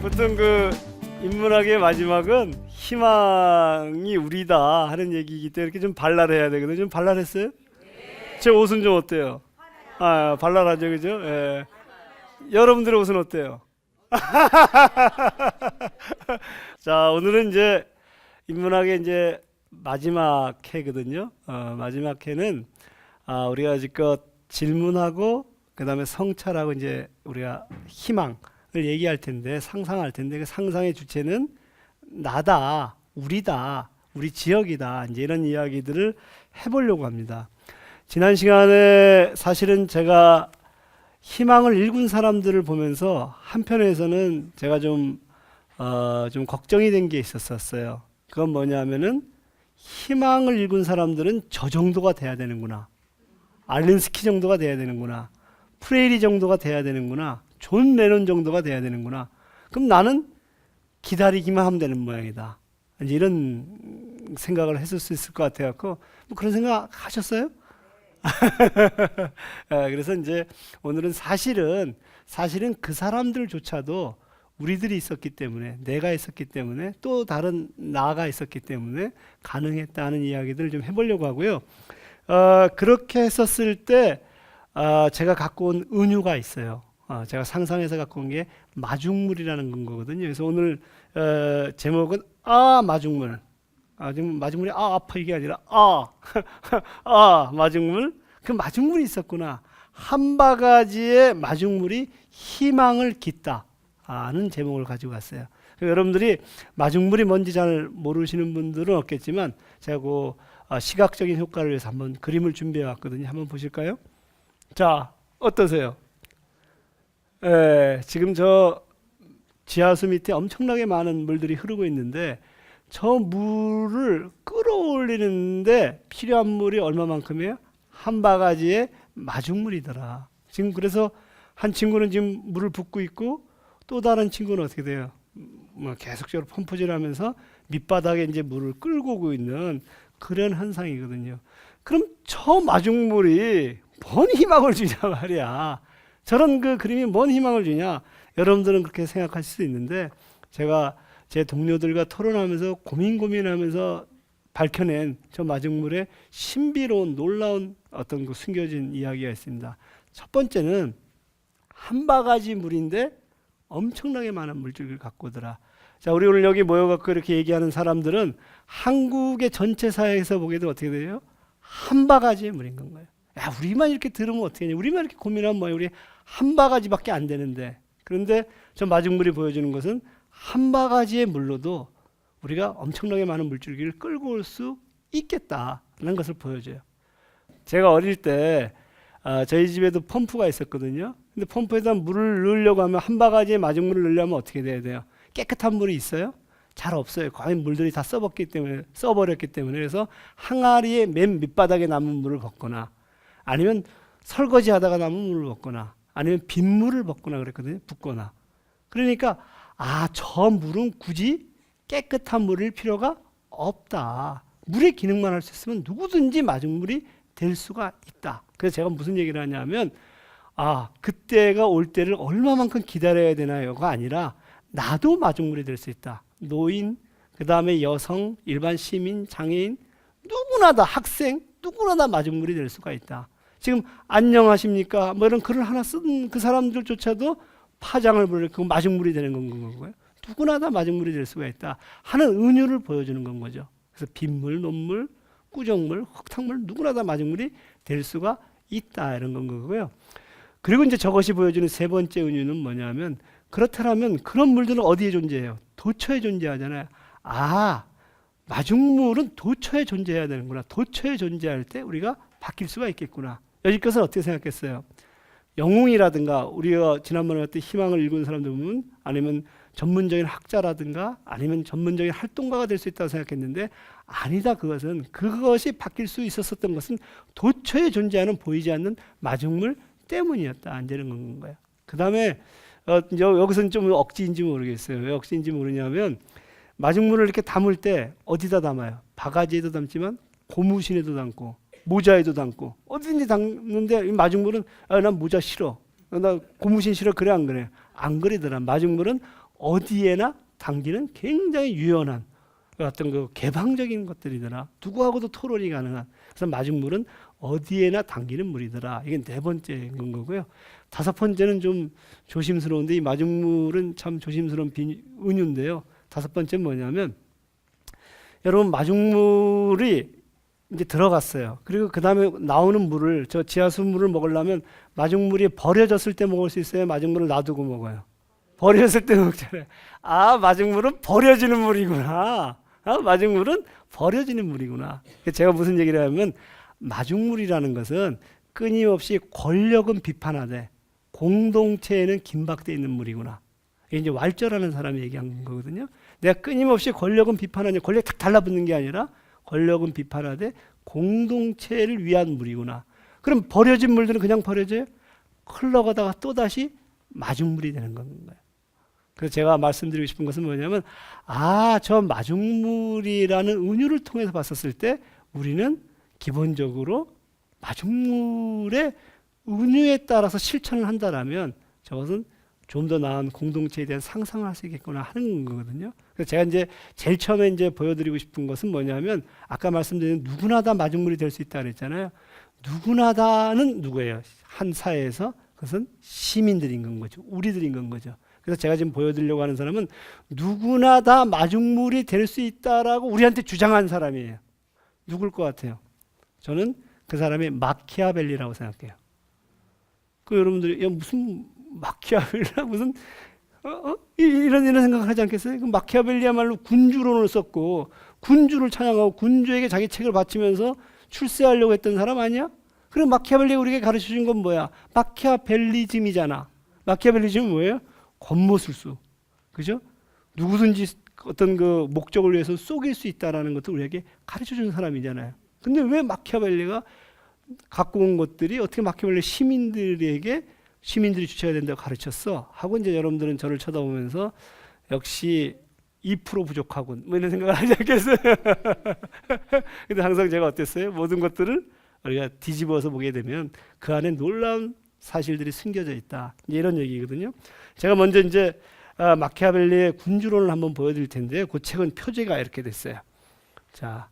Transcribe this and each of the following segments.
보통 그 인문학의 마지막은 희망이 우리다 하는 얘기이기 때문에 이렇게 좀 발랄해야 되거든요. 좀 발랄했어요? 제 옷은 좀 어때요? 아, 발랄하죠, 그죠? 예. 여러분들의 옷은 어때요? 자, 오늘은 이제 인문학의 이제 마지막 회거든요. 마지막 회는 우리가 지금 질문하고 그다음에 성찰하고 이제 우리가 희망을 얘기할 텐데 상상할 텐데 그 상상의 주체는 나다, 우리다, 우리 지역이다 이제 이런 이야기들을 해보려고 합니다. 지난 시간에 사실은 제가 희망을 일군 사람들을 보면서 한편에서는 제가 좀 걱정이 된 게 있었어요. 그건 뭐냐면은 희망을 일군 사람들은 저 정도가 돼야 되는구나. 알렌스키 정도가 돼야 되는구나. 프레이리 정도가 돼야 되는구나. 존 레논 정도가 돼야 되는구나. 그럼 나는 기다리기만 하면 되는 모양이다. 이제 이런 생각을 했을 수 있을 것 같아갖고 뭐 그런 생각 하셨어요? 그래서 이제 오늘은 사실은 그 사람들조차도 우리들이 있었기 때문에 내가 있었기 때문에 또 다른 나가 있었기 때문에 가능했다는 이야기들을 좀 해보려고 하고요. 그렇게 했었을 때 제가 갖고 온 은유가 있어요. 제가 상상해서 갖고 온 게 마중물이라는 거거든요. 그래서 오늘 제목은 마중물. 지금 마중물이 아파 이게 아니라 마중물. 그 마중물이 있었구나. 한 바가지의 마중물이 희망을 깃다는 제목을 가지고 왔어요. 여러분들이 마중물이 뭔지 잘 모르시는 분들은 없겠지만 제가 그 시각적인 효과를 위해서 한번 그림을 준비해 왔거든요. 한번 보실까요? 자, 어떠세요? 지금 저 지하수 밑에 엄청나게 많은 물들이 흐르고 있는데 저 물을 끌어올리는데 필요한 물이 얼마만큼이에요? 한 바가지의 마중물이더라. 지금 그래서 한 친구는 지금 물을 붓고 있고 또 다른 친구는 어떻게 돼요? 계속적으로 펌프질 하면서 밑바닥에 이제 물을 끌고 오고 있는 그런 현상이거든요. 그럼 저 마중물이 뭔 희망을 주냐 말이야. 저런 그 그림이 뭔 희망을 주냐. 여러분들은 그렇게 생각하실 수 있는데 제가 제 동료들과 토론하면서 고민하면서 밝혀낸 저 마중물의 신비로운 놀라운 어떤 그 숨겨진 이야기가 있습니다. 첫 번째는 한 바가지 물인데 엄청나게 많은 물줄기를 갖고 오더라. 자, 우리 오늘 여기 모여갖고 이렇게 얘기하는 사람들은 한국의 전체 사회에서 보게도 어떻게 돼요? 한 바가지의 물인 건가요? 야, 우리만 이렇게 들으면 어떻게 하냐? 우리만 이렇게 고민하면 뭐야? 우리 한 바가지밖에 안 되는데. 그런데 저 마중물이 보여주는 것은 한 바가지의 물로도 우리가 엄청나게 많은 물줄기를 끌고 올 수 있겠다는 것을 보여줘요. 제가 어릴 때 저희 집에도 펌프가 있었거든요. 근데 펌프에다 물을 넣으려고 하면 한 바가지의 마중물을 넣으려면 어떻게 돼야 돼요? 깨끗한 물이 있어요? 잘 없어요. 거의 물들이 다 써버렸기 때문에 그래서 항아리의 맨 밑바닥에 남은 물을 붓거나 아니면 설거지 하다가 남은 물을 붓거나 아니면 빗물을 붓거나 그랬거든요. 붓거나. 그러니까 저 물은 굳이 깨끗한 물일 필요가 없다. 물의 기능만 할 수 있으면 누구든지 마중물이 될 수가 있다. 그래서 제가 무슨 얘기를 하냐면 그때가 올 때를 얼마만큼 기다려야 되나요가 아니라 나도 마중물이 될 수 있다. 노인, 그 다음에 여성, 일반 시민, 장애인 누구나 다 학생 누구나 다 마중물이 될 수가 있다. 지금 안녕하십니까 뭐 이런 글을 하나 쓴 그 사람들조차도 파장을 부르고 마중물이 되는 건 거고요. 누구나 다 마중물이 될 수가 있다 하는 은유를 보여주는 건 거죠. 그래서 빗물, 논물, 꾸정물, 흙탕물 누구나 다 마중물이 될 수가 있다 이런 건 거고요. 그리고 이제 저것이 보여주는 세 번째 은유는 뭐냐면 그렇다면 그런 물들은 어디에 존재해요? 도처에 존재하잖아요. 마중물은 도처에 존재해야 되는구나. 도처에 존재할 때 우리가 바뀔 수가 있겠구나. 여기까지는 어떻게 생각했어요? 영웅이라든가 우리가 지난번에 봤던 희망을 읽은 사람들 보면 아니면 전문적인 학자라든가 아니면 전문적인 활동가가 될 수 있다고 생각했는데 아니다. 그것이 바뀔 수 있었던 것은 도처에 존재하는 보이지 않는 마중물 때문이었다. 안 되는 건 거예요. 그 다음에 여기서는 좀 억지인지 모르겠어요. 왜 억지인지 모르냐면 마중물을 이렇게 담을 때 어디다 담아요? 바가지에도 담지만 고무신에도 담고 모자에도 담고 어디든지 담는데 이 마중물은 난 모자 싫어. 나 고무신 싫어 그래 안 그래? 안 그리더라. 마중물은 어디에나 당기는 굉장히 유연한 어떤 그 개방적인 것들이더라. 누구하고도 토론이 가능한. 그래서 마중물은 어디에나 당기는 물이더라. 이게 네 번째 거고요. 다섯 번째는 좀 조심스러운데 이 마중물은 참 조심스러운 은유인데요. 다섯 번째는 뭐냐면 여러분 마중물이 이제 들어갔어요. 그리고 그 다음에 나오는 물을 저 지하수 물을 먹으려면 마중물이 버려졌을 때 먹을 수 있어요? 마중물을 놔두고 먹어요? 버렸을 때 먹잖아요. 아, 마중물은 버려지는 물이구나. 아, 마중물은 버려지는 물이구나. 제가 무슨 얘기를 하면 마중물이라는 것은 끊임없이 권력은 비판하되 공동체에는 긴박되어 있는 물이구나. 이게 이제 왈절하는 사람이 얘기한 거거든요. 내가 끊임없이 권력은 비판하냐, 권력이 탁 달라붙는 게 아니라 권력은 비판하되 공동체를 위한 물이구나. 그럼 버려진 물들은 그냥 버려져요? 흘러가다가 또다시 마중물이 되는 건가요? 그래서 제가 말씀드리고 싶은 것은 뭐냐면 저 마중물이라는 은유를 통해서 봤었을 때 우리는 기본적으로 마중물의 은유에 따라서 실천을 한다라면 저것은 좀 더 나은 공동체에 대한 상상을 할 수 있겠구나 하는 거거든요. 그래서 제가 이제 제일 처음에 이제 보여드리고 싶은 것은 뭐냐면 아까 말씀드린 누구나 다 마중물이 될 수 있다 그랬잖아요. 누구나 다는 누구예요? 한 사회에서 그것은 시민들인 건 거죠. 우리들인 건 거죠. 그래서 제가 지금 보여드리려고 하는 사람은 누구나 다 마중물이 될 수 있다라고 우리한테 주장한 사람이에요. 누굴 것 같아요? 저는 그 사람이 마키아벨리라고 생각해요. 그 여러분들이 야 무슨 마키아벨리라 무슨 이런 생각을 하지 않겠어요? 그 마키아벨리야말로 군주론을 썼고 군주를 찬양하고 군주에게 자기 책을 바치면서 출세하려고 했던 사람 아니야? 그럼 마키아벨리가 우리에게 가르쳐준 건 뭐야? 마키아벨리즘이잖아. 마키아벨리즘은 뭐예요? 겉모술수. 그죠? 누구든지 어떤 그 목적을 위해서 속일 수 있다라는 것도 우리에게 가르쳐준 사람이잖아요. 근데 왜 마키아벨리가 갖고 온 것들이 어떻게 마키아벨리 시민들이 주체가 된다고 가르쳤어? 하고 이제 여러분들은 저를 쳐다보면서 역시 2% 부족하군. 뭐 이런 생각을 하지 않겠어요? 근데 항상 제가 어땠어요? 모든 것들을 우리가 뒤집어서 보게 되면 그 안에 놀라운 사실들이 숨겨져 있다. 이런 얘기거든요. 제가 먼저 이제 마키아벨리의 군주론을 한번 보여드릴 텐데 그 책은 표제가 이렇게 됐어요. 자,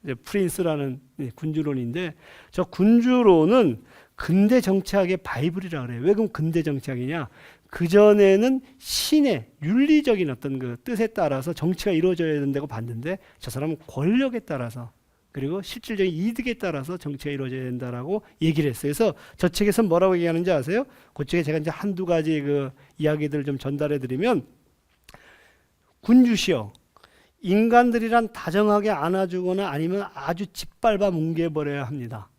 이제 프린스라는 군주론인데 저 군주론은 근대 정치학의 바이블이라 그래요. 왜 그럼 근대 정치학이냐? 그 전에는 신의 윤리적인 어떤 그 뜻에 따라서 정치가 이루어져야 된다고 봤는데 저 사람은 권력에 따라서 그리고 실질적인 이득에 따라서 정치가 이루어져야 된다라고 얘기를 했어요. 그래서 저 책에서 뭐라고 얘기하는지 아세요? 그 책에 제가 이제 한두 가지 그 이야기들을 좀 전달해 드리면 군주시여 인간들이란 다정하게 안아주거나 아니면 아주 짓밟아 뭉개버려야 합니다.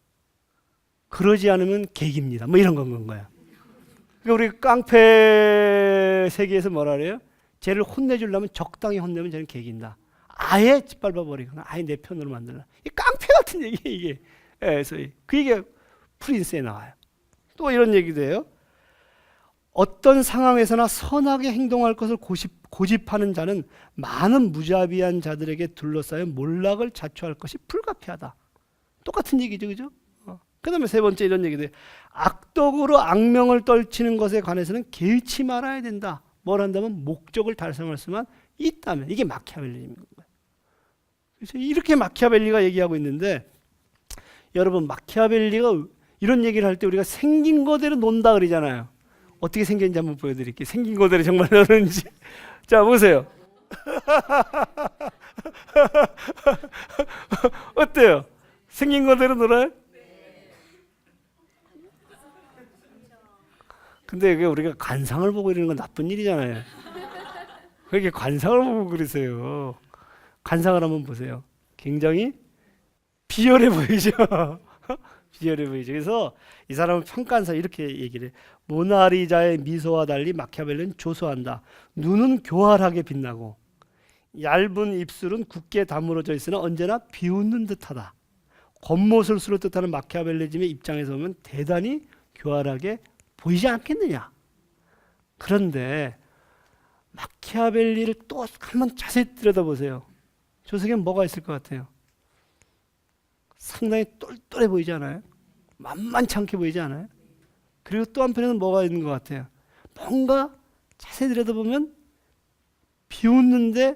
그러지 않으면 개기입니다. 뭐 이런 건 거야. 그러니까 우리 깡패 세계에서 뭐라 그래요? 쟤를 혼내주려면 적당히 혼내면 쟤는 개긴다. 아예 짓밟아버리거나 아예 내 편으로 만들라. 이 깡패 같은 얘기예요 이게. 그래서 그 얘기가 프린스에 나와요. 또 이런 얘기도 해요. 어떤 상황에서나 선하게 행동할 것을 고집하는 자는 많은 무자비한 자들에게 둘러싸여 몰락을 자초할 것이 불가피하다. 똑같은 얘기죠, 그죠? 그 다음에 세 번째 이런 얘기도 해요. 악덕으로 악명을 떨치는 것에 관해서는 개의치 말아야 된다. 뭘 한다면 목적을 달성할 수만 있다면. 이게 마키아벨리인 거예요. 그래서 이렇게 마키아벨리가 얘기하고 있는데 여러분 마키아벨리가 이런 얘기를 할 때 우리가 생긴 거대로 논다 그러잖아요. 어떻게 생겼는지 한번 보여드릴게요. 생긴 거대로 정말 노는지. 자 보세요. 어때요? 생긴 거대로 놀아요? 근데 이게 우리가 관상을 보고 이러는 건 나쁜 일이잖아요. 그렇게 관상을 보고 그러세요. 관상을 한번 보세요. 굉장히 비열해 보이죠. 비열해 보이죠. 그래서 이 사람은 평가한사 이렇게 얘기를 해. 모나리자의 미소와 달리 마키아벨리는 조소한다. 눈은 교활하게 빛나고 얇은 입술은 굳게 다물어져 있으나 언제나 비웃는 듯하다. 겉모술수로 뜻하는 마키아벨리즘의 입장에서 보면 대단히 교활하게 보이지 않겠느냐. 그런데 마키아벨리를 또 한번 자세히 들여다보세요. 저 속에 뭐가 있을 것 같아요? 상당히 똘똘해 보이지 않아요? 만만치 않게 보이지 않아요? 그리고 또 한편에는 뭐가 있는 것 같아요. 뭔가 자세히 들여다보면 비웃는데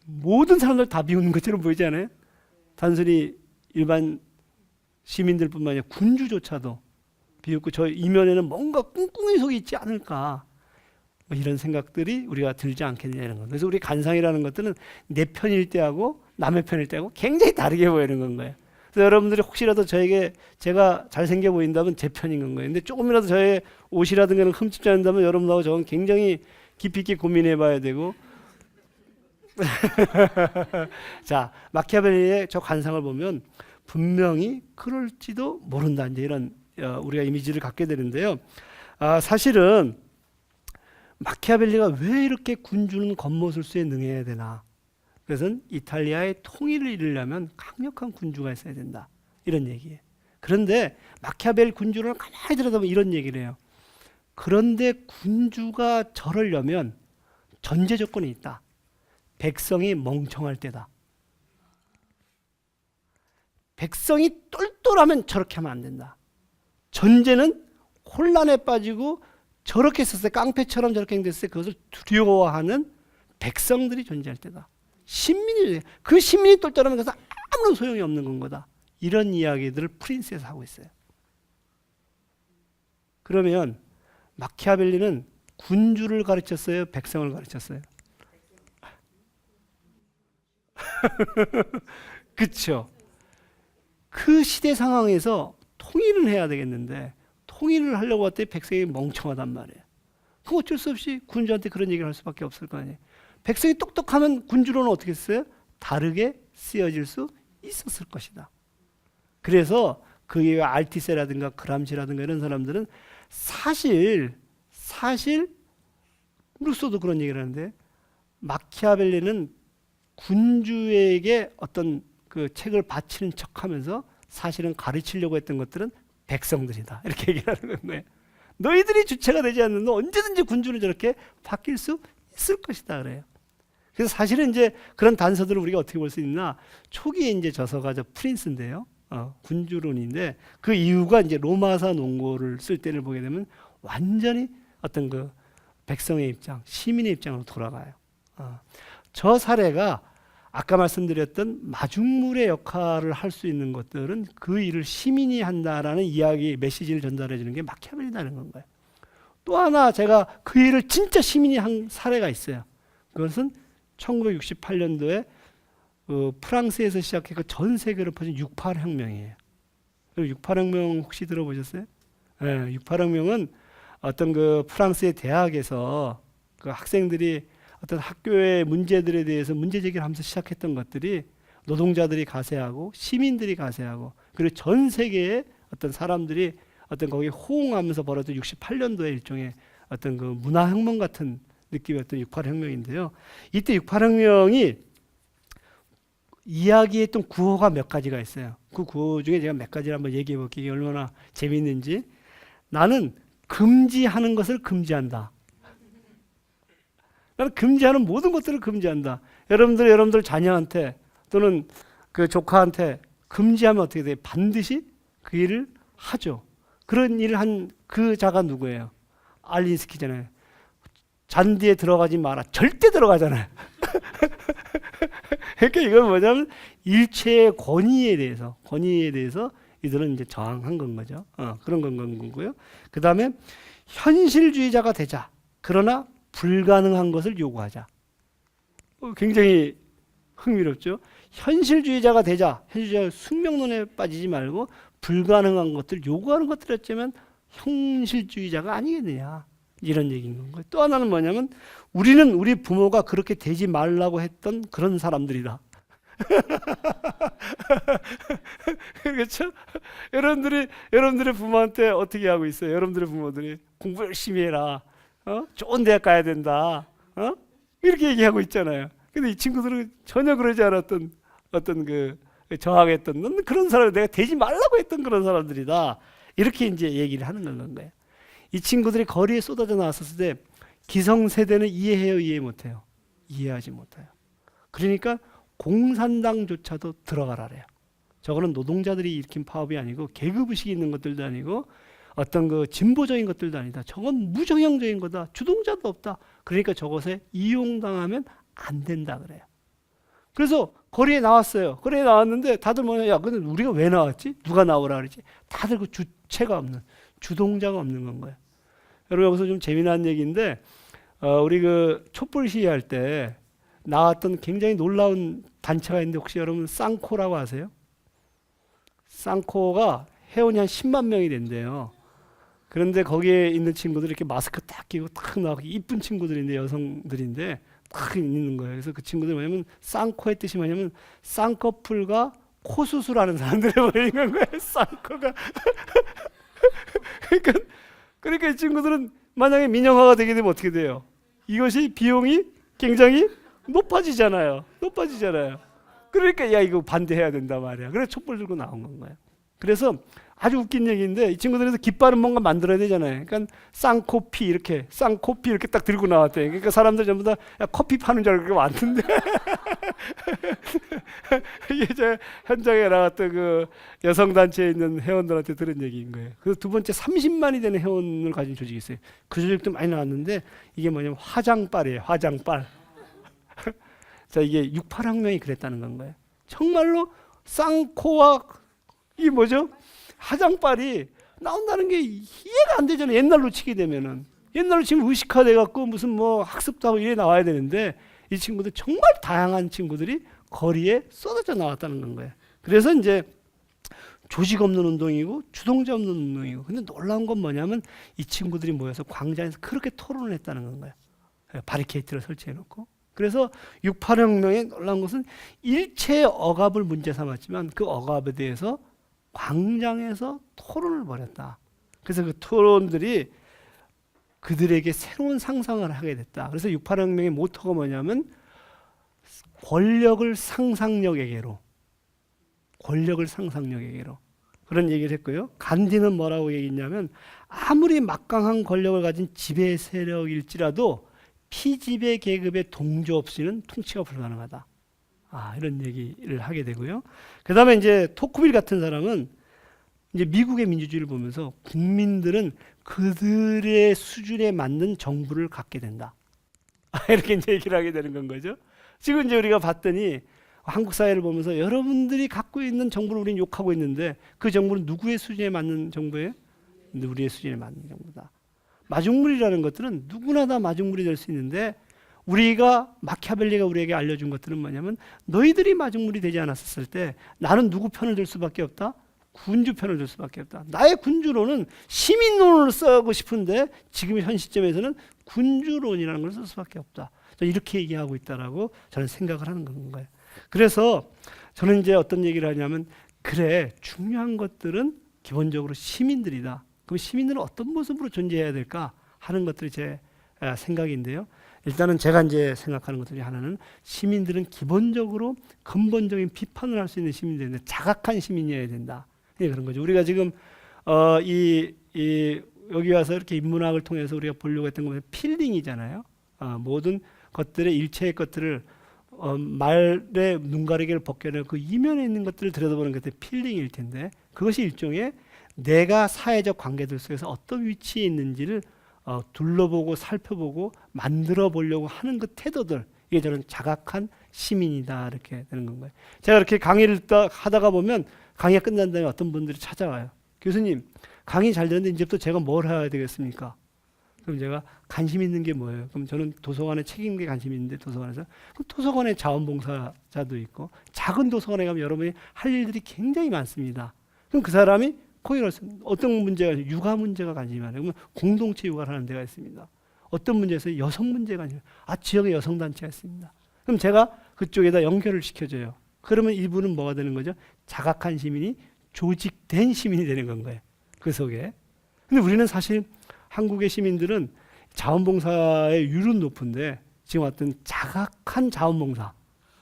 모든 사람들 다 비웃는 것처럼 보이지 않아요? 단순히 일반 시민들뿐만 아니라 군주조차도 비웃고 저 이면에는 뭔가 꿍꿍이 속이 있지 않을까, 뭐 이런 생각들이 우리가 들지 않겠느냐 이런 거. 그래서 우리 관상이라는 것들은 내 편일 때하고 남의 편일 때하고 굉장히 다르게 보이는 건 거예요. 그래서 여러분들이 혹시라도 저에게 제가 잘생겨 보인다면 제 편인 건 거예요. 근데 조금이라도 저의 옷이라든가 흠집지 않는다면 여러분하고 저는 굉장히 깊이 있게 고민해 봐야 되고. 자, 마키아벨리의 저 관상을 보면 분명히 그럴지도 모른다, 이제 이런 우리가 이미지를 갖게 되는데요. 사실은 마키아벨리가 왜 이렇게 군주는 겉모술수에 능해야 되나? 그것은 이탈리아의 통일을 이루려면 강력한 군주가 있어야 된다, 이런 얘기예요. 그런데 마키아벨리 군주를 가만히 들여다보면 이런 얘기를 해요. 그런데 군주가 저러려면 전제 조건이 있다. 백성이 멍청할 때다. 백성이 똘똘하면 저렇게 하면 안 된다. 전제는 혼란에 빠지고 저렇게 했을 때, 깡패처럼 저렇게 행동했을 때 그것을 두려워하는 백성들이 존재할 때다. 신민이, 그 신민이 똘똘하면 그것은 아무런 소용이 없는 건 거다. 이런 이야기들을 프린스에서 하고 있어요. 그러면 마키아벨리는 군주를 가르쳤어요? 백성을 가르쳤어요? 그렇죠. 그 시대 상황에서 통일을 해야 되겠는데 통일을 하려고 할 때 백성이 멍청하단 말이에요. 그럼 어쩔 수 없이 군주한테 그런 얘기를 할 수밖에 없을 거 아니에요. 백성이 똑똑하면 군주로는 어떻게 했어요? 다르게 쓰여질 수 있었을 것이다. 그래서 그 알티세라든가 그람시라든가 이런 사람들은 사실 루소도 그런 얘기를 하는데, 마키아벨리는 군주에게 어떤 그 책을 바치는 척하면서 사실은 가르치려고 했던 것들은 백성들이다, 이렇게 얘기를 하는 거예요. 너희들이 주체가 되지 않는 언제든지 군주는 저렇게 바뀔 수 있을 것이다 그래요. 그래서 사실은 이제 그런 단서들을 우리가 어떻게 볼 수 있나, 초기에 이제 저서가 저 프린스인데요, 군주론인데 그 이유가 이제 로마사 논고를 쓸 때를 보게 되면 완전히 어떤 그 백성의 입장, 시민의 입장으로 돌아가요. 저 사례가 아까 말씀드렸던 마중물의 역할을 할 수 있는 것들은 그 일을 시민이 한다라는 이야기, 메시지를 전달해 주는 게 마키아벨리라는 건가요. 또 하나 제가 그 일을 진짜 시민이 한 사례가 있어요. 그것은 1968년도에 프랑스에서 시작해서 전 세계로 퍼진 68혁명이에요. 68혁명 혹시 들어보셨어요? 네, 68혁명은 어떤 그 프랑스의 대학에서 그 학생들이 어떤 학교의 문제들에 대해서 문제 제기를 하면서 시작했던 것들이 노동자들이 가세하고 시민들이 가세하고 그리고 전 세계의 어떤 사람들이 어떤 거기에 호응하면서 벌어진 68년도에 일종의 어떤 그 문화혁명 같은 느낌이었던 68혁명인데요. 이때 68혁명이 이야기했던 구호가 몇 가지가 있어요. 그 구호 중에 제가 몇 가지를 한번 얘기해 볼게요. 이게 얼마나 재미있는지. 나는 금지하는 것을 금지한다. 나는 금지하는 모든 것들을 금지한다. 여러분들 자녀한테 또는 그 조카한테 금지하면 어떻게 돼요? 반드시 그 일을 하죠. 그런 일을 한 그 자가 누구예요? 알린스키잖아요. 잔디에 들어가지 마라. 절대 들어가잖아요. 그러니까 이건 뭐냐면 일체의 권위에 대해서 이들은 이제 저항한 건 거죠. 그런 건 거고요. 그 다음에 현실주의자가 되자. 그러나 불가능한 것을 요구하자. 굉장히 흥미롭죠. 현실주의자가 되자. 현실주의자 숙명론에 빠지지 말고 불가능한 것들 요구하는 것들이었지만 현실주의자가 아니겠느냐, 이런 얘기인 거예요. 또 하나는 뭐냐면 우리는 우리 부모가 그렇게 되지 말라고 했던 그런 사람들이다. 그렇죠? 여러분들의 부모한테 어떻게 하고 있어요? 여러분들의 부모들이 공부 열심히 해라. 좋은 대학 가야 된다. 이렇게 얘기하고 있잖아요. 근데 이 친구들은 전혀 그러지 않았던 어떤 그 저항했던 넌 그런 사람, 내가 되지 말라고 했던 그런 사람들이다. 이렇게 이제 얘기를 하는 거예요. 이 친구들이 거리에 쏟아져 나왔을 때 기성세대는 이해해요, 이해 못해요? 이해하지 못해요. 그러니까 공산당조차도 들어가라래요. 저거는 노동자들이 일으킨 파업이 아니고 계급의식이 있는 것들도 아니고 어떤 그 진보적인 것들도 아니다. 저건 무정형적인 거다. 주동자도 없다. 그러니까 저것에 이용당하면 안 된다 그래요. 그래서 거리에 나왔어요. 거리에 나왔는데 다들 뭐냐, 야, 근데 우리가 왜 나왔지? 누가 나오라 그러지? 다들 그 주체가 없는, 주동자가 없는 건 거예요. 여러분 여기서 좀 재미난 얘기인데, 우리 그 촛불 시위할 때 나왔던 굉장히 놀라운 단체가 있는데 혹시 여러분 쌍코라고 아세요? 쌍코가 회원이 한 10만 명이 된대요. 그런데 거기에 있는 친구들이 이렇게 마스크 딱 끼고 딱 나오고 이쁜 친구들인데 여성들인데 딱 있는 거예요. 그래서 그 친구들 뭐냐면 쌍코의 뜻이 뭐냐면 쌍꺼풀과 코 수술하는 사람들이 모이는 거예요. 쌍코가. 그러니까 이 친구들은 만약에 민영화가 되게 되면 어떻게 돼요? 이것이 비용이 굉장히 높아지잖아요. 그러니까 야 이거 반대해야 된다 말이야. 그래서 촛불 들고 나온 건 거예요. 그래서 아주 웃긴 얘기인데 이 친구들에서 깃발은 뭔가 만들어야 되잖아요. 그러니까 쌍코피 이렇게 딱 들고 나왔대. 그러니까 사람들 전부 다 야, 커피 파는 줄 알고 왔는데 이게 제 현장에 나왔던 그 여성 단체에 있는 회원들한테 들은 얘기인 거예요. 그래서 두 번째 30만이 되는 회원을 가진 조직이 있어요. 그 조직도 많이 나왔는데 이게 뭐냐면 화장빨이에요. 화장빨. 자, 이게 68혁명이 그랬다는 건 거예요. 정말로 쌍코와 이 뭐죠? 화장빨이 나온다는 게 이해가 안 되잖아요. 옛날로 치게 되면은. 옛날로 치면 의식화돼 갖고 무슨 뭐 학습도 하고 이래 나와야 되는데 이 친구들 정말 다양한 친구들이 거리에 쏟아져 나왔다는 건 거예요. 그래서 이제 조직 없는 운동이고 주동자 없는 운동이고. 근데 놀라운 건 뭐냐면 이 친구들이 모여서 광장에서 그렇게 토론을 했다는 건 거예요. 바리케이트를 설치해 놓고. 그래서 68혁명의 놀라운 것은 일체의 억압을 문제 삼았지만 그 억압에 대해서 광장에서 토론을 벌였다. 그래서 그 토론들이 그들에게 새로운 상상을 하게 됐다. 그래서 68혁명의 모토가 뭐냐면 권력을 상상력에게로 그런 얘기를 했고요. 간디는 뭐라고 얘기했냐면 아무리 막강한 권력을 가진 지배 세력일지라도 피지배 계급의 동조 없이는 통치가 불가능하다. 이런 얘기를 하게 되고요. 그 다음에 이제 토크빌 같은 사람은 이제 미국의 민주주의를 보면서 국민들은 그들의 수준에 맞는 정부를 갖게 된다. 이렇게 이제 얘기를 하게 되는 건 거죠. 지금 이제 우리가 봤더니 한국 사회를 보면서 여러분들이 갖고 있는 정부를 우리는 욕하고 있는데 그 정부는 누구의 수준에 맞는 정부예요? 우리의 수준에 맞는 정부다. 마중물이라는 것들은 누구나 다 마중물이 될 수 있는데 우리가 마키아벨리가 우리에게 알려준 것들은 뭐냐면 너희들이 마중물이 되지 않았을 때 나는 누구 편을 들 수밖에 없다? 군주 편을 들 수밖에 없다. 나의 군주론은 시민론을 쓰고 싶은데 지금 현 시점에서는 군주론이라는 걸 쓸 수밖에 없다. 이렇게 얘기하고 있다라고 저는 생각을 하는 건가요. 그래서 저는 이제 어떤 얘기를 하냐면 그래 중요한 것들은 기본적으로 시민들이다. 그럼 시민들은 어떤 모습으로 존재해야 될까 하는 것들이 제 생각인데요. 일단은 제가 이제 생각하는 것들이 하나는 시민들은 기본적으로 근본적인 비판을 할 수 있는 시민들인데 자각한 시민이어야 된다. 그런 거죠. 우리가 지금 여기 와서 이렇게 인문학을 통해서 우리가 보려고 했던 것은 필링이잖아요. 모든 것들의 일체의 것들을 말의 눈가리개를 벗겨내고 그 이면에 있는 것들을 들여다보는 것들이 필링일 텐데 그것이 일종의 내가 사회적 관계들 속에서 어떤 위치에 있는지를 둘러보고 살펴보고 만들어 보려고 하는 그 태도들, 이게 저는 자각한 시민이다 이렇게 되는 건가요. 제가 이렇게 강의를 하다가 보면 강의가 끝난 다음에 어떤 분들이 찾아와요. 교수님 강의 잘 됐는데 이제부터 제가 뭘 해야 되겠습니까? 그럼 제가 관심 있는 게 뭐예요? 그럼 저는 도서관에 책 읽는 게 관심 있는데 도서관에서 그럼 도서관에 자원봉사자도 있고 작은 도서관에 가면 여러분이 할 일들이 굉장히 많습니다. 그럼 그 사람이 거기를 어떤 문제가 육아 문제가 관심이 많아요. 그러면 공동체 육아를 하는 데가 있습니다. 어떤 문제에서 여성 문제가 아니라 지역에 여성 단체가 있습니다. 그럼 제가 그쪽에다 연결을 시켜줘요. 그러면 이분은 뭐가 되는 거죠? 자각한 시민이 조직된 시민이 되는 건 거예요. 그 속에. 근데 우리는 사실 한국의 시민들은 자원봉사의 율은 높은데 지금 어떤 자각한 자원봉사,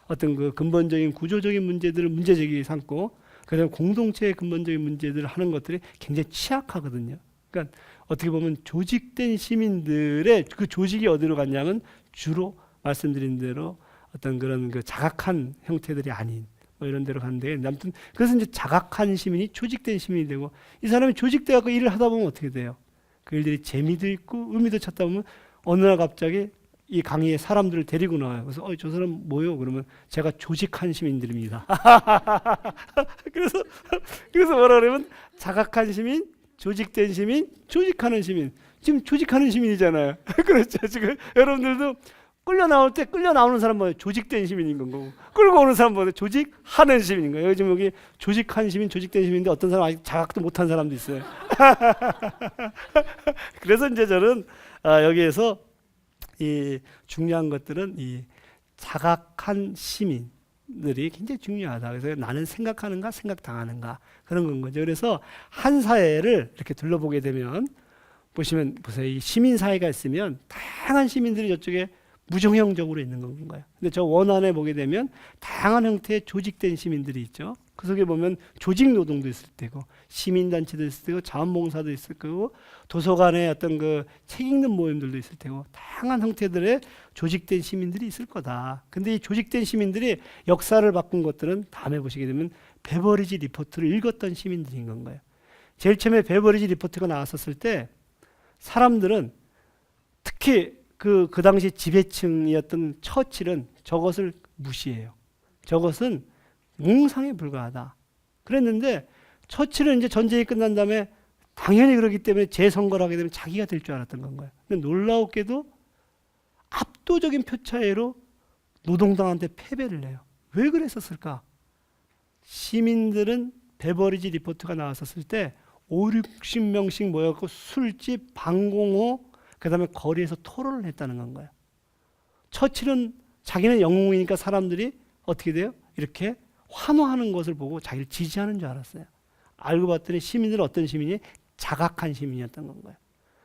어떤 그 근본적인 구조적인 문제들을 문제제기 삼고 그다음에 공동체의 근본적인 문제들을 하는 것들이 굉장히 취약하거든요. 그러니까 어떻게 보면 조직된 시민들의 그 조직이 어디로 갔냐면 주로 말씀드린 대로 어떤 그런 그 자각한 형태들이 아닌 뭐 이런 데로 가는데, 아무튼 그래서 이제 자각한 시민이 조직된 시민이 되고, 이 사람이 조직돼 갖고 일을 하다 보면 어떻게 돼요? 그 일들이 재미도 있고 의미도 찾다 보면 어느 날 갑자기 이 강의에 사람들을 데리고 나와요. 그래서 저 사람 뭐요? 그러면 제가 조직한 시민들입니다. 그래서 뭐라 그러면 자각한 시민, 조직된 시민, 조직하는 시민. 지금 조직하는 시민이잖아요. 그렇죠. 지금 여러분들도 끌려 나올 때 끌려 나오는 사람 뭐예요? 조직된 시민인 거고, 끌고 오는 사람 뭐예요? 조직하는 시민인 거예요. 요즘 여기 조직한 시민, 조직된 시민인데 어떤 사람 아직 자각도 못한 사람도 있어요. 그래서 이제 저는 여기에서 이 중요한 것들은 이 자각한 시민들이 굉장히 중요하다. 그래서 나는 생각하는가, 생각당하는가 그런 건 거죠. 그래서 한 사회를 이렇게 둘러보게 되면 보세요. 이 시민 사회가 있으면 다양한 시민들이 저쪽에 무정형적으로 있는 건가요? 근데 저 원안에 보게 되면 다양한 형태의 조직된 시민들이 있죠. 그 속에 보면 조직 노동도 있을 테고, 시민단체도 있을 테고, 자원봉사도 있을 거고, 도서관의 어떤 그 책 읽는 모임들도 있을 테고, 다양한 형태들의 조직된 시민들이 있을 거다. 근데 이 조직된 시민들이 역사를 바꾼 것들은 다음에 보시게 되면 베버리지 리포트를 읽었던 시민들인 건가요? 제일 처음에 베버리지 리포트가 나왔었을 때 사람들은 특히 그 당시 지배층이었던 처칠은 저것을 무시해요. 저것은 몽상에 불과하다. 그랬는데 처칠은 이제 전쟁이 끝난 다음에 당연히 그러기 때문에 재선거를 하게 되면 자기가 될 줄 알았던 건가요. 근데 놀라웠게도 압도적인 표 차이로 노동당한테 패배를 해요. 왜 그랬었을까? 시민들은 베버리지 리포트가 나왔었을 때 5, 60명씩 모여서 술집, 방공호, 그 다음에 거리에서 토론을 했다는 건 거예요. 처칠은 자기는 영웅이니까 사람들이 어떻게 돼요? 이렇게 환호하는 것을 보고 자기를 지지하는 줄 알았어요. 알고 봤더니 시민들은 어떤 시민이? 자각한 시민이었던 건 거예요.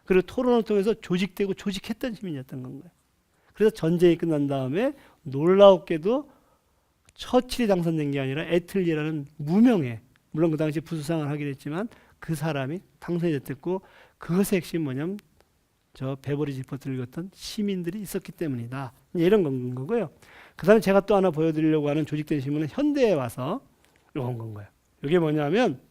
그리고 토론을 통해서 조직되고 조직했던 시민이었던 건 거예요. 그래서 전쟁이 끝난 다음에 놀라웠게도 처칠이 당선된 게 아니라 애틀리라는 무명의, 물론 그 당시 부수상을 하긴 했지만 그 사람이 당선이 됐고, 그것의 핵심이 뭐냐면 저 베버리지 리포트를 읽었던 시민들이 있었기 때문이다. 이런 건 거고요. 그 다음에 제가 또 하나 보여드리려고 하는 조직된 신문은 현대에 와서 이런 건 거예요. 이게 뭐냐면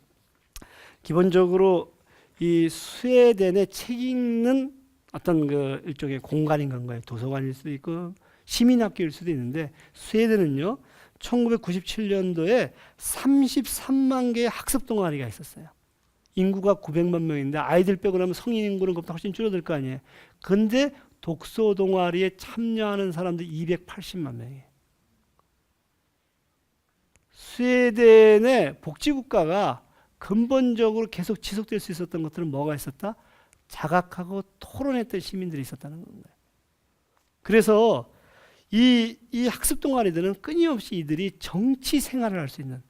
기본적으로 이 스웨덴의 책 읽는 어떤 그 일종의 공간인 건 거예요. 도서관일 수도 있고 시민학교일 수도 있는데, 스웨덴은요 1997년도에 33만 개의 학습 동아리가 있었어요. 인구가 900만 명인데 아이들 빼고 나면 성인 인구는 그보다 훨씬 줄어들 거 아니에요. 근데 독서 동아리에 참여하는 사람들 280만 명이에요. 스웨덴의 복지국가가 근본적으로 계속 지속될 수 있었던 것들은 뭐가 있었다? 자각하고 토론했던 시민들이 있었다는 거예요. 그래서 이 학습 동아리들은 끊임없이 이들이 정치 생활을 할 수 있는,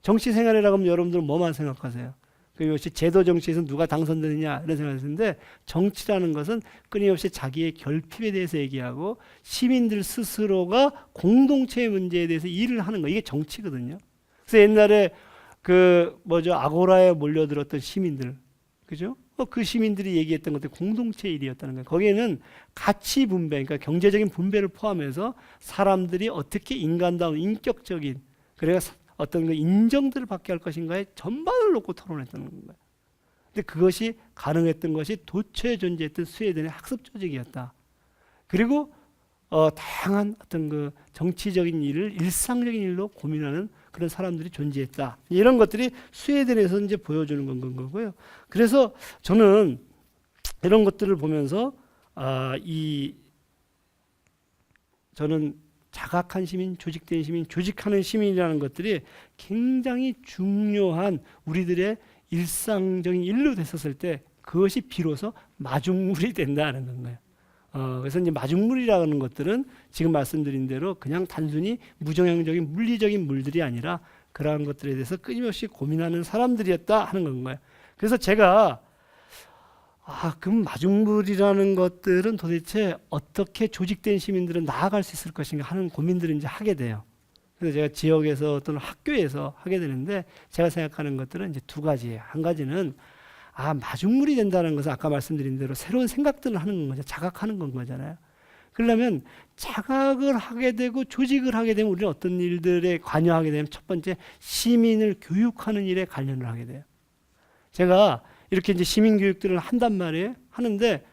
정치 생활이라고 하면 여러분들은 뭐만 생각하세요? 그것이 제도 정치에서 누가 당선되느냐 이런 생각을 했는데, 정치라는 것은 끊임없이 자기의 결핍에 대해서 얘기하고 시민들 스스로가 공동체의 문제에 대해서 일을 하는 거, 이게 정치거든요. 그래서 옛날에 아고라에 몰려들었던 시민들, 그죠? 그 시민들이 얘기했던 것들이 공동체 일이었다는 거예요. 거기에는 가치 분배, 그러니까 경제적인 분배를 포함해서 사람들이 어떻게 인간다운 인격적인, 그래서 어떤 그 인정들을 받게 할 것인가에 전반을 놓고 토론했다는 거예요. 근데 그것이 가능했던 것이 도처에 존재했던 스웨덴의 학습 조직이었다. 그리고 다양한 어떤 그 정치적인 일을 일상적인 일로 고민하는 그런 사람들이 존재했다. 이런 것들이 스웨덴에서 이제 보여주는 건 거고요. 그래서 저는 이런 것들을 보면서 저는 자각한 시민, 조직된 시민, 조직하는 시민이라는 것들이 굉장히 중요한 우리들의 일상적인 일로 됐었을 때 그것이 비로소 마중물이 된다는 건가요. 그래서 이제 마중물이라는 것들은 지금 말씀드린 대로 그냥 단순히 무정형적인 물리적인 물들이 아니라 그러한 것들에 대해서 끊임없이 고민하는 사람들이었다 하는 건가요. 그래서 제가 그럼 마중물이라는 것들은 도대체 어떻게 조직된 시민들은 나아갈 수 있을 것인가 하는 고민들을 이제 하게 돼요. 그래서 제가 지역에서 또는 학교에서 하게 되는데, 제가 생각하는 것들은 이제 두 가지예요. 한 가지는 마중물이 된다는 것은 아까 말씀드린 대로 새로운 생각들을 하는 거죠. 자각하는 건 거잖아요. 그러려면 자각을 하게 되고 조직을 하게 되면 우리는 어떤 일들에 관여하게 되면 첫 번째 시민을 교육하는 일에 관련을 하게 돼요. 제가 이렇게 이제 시민 교육들을 한단 말이에요. 하는데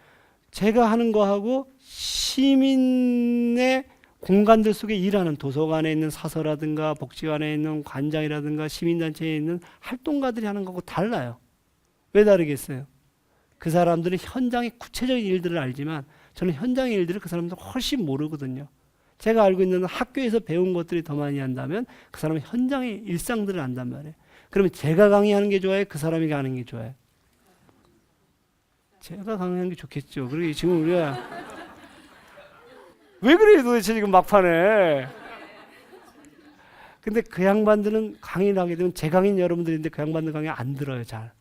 제가 하는 거하고 시민의 공간들 속에 일하는 도서관에 있는 사서라든가 복지관에 있는 관장이라든가 시민단체에 있는 활동가들이 하는 거하고 달라요. 왜 다르겠어요? 그 사람들은 현장의 구체적인 일들을 알지만 저는 현장의 일들을 그 사람들 훨씬 모르거든요. 제가 알고 있는 학교에서 배운 것들이 더 많이 한다면 그 사람은 현장의 일상들을 안단 말이에요. 그러면 제가 강의하는 게 좋아요? 그 사람이 하는 게 좋아요? 제가 강의하는 게 좋겠죠. 그리고 지금 우리가 왜 그래요 도대체 지금 막판에. 근데 그 양반들은 강의를 하게 되면 제 강의는 여러분들인데 그 양반들 강의 안 들어요 잘.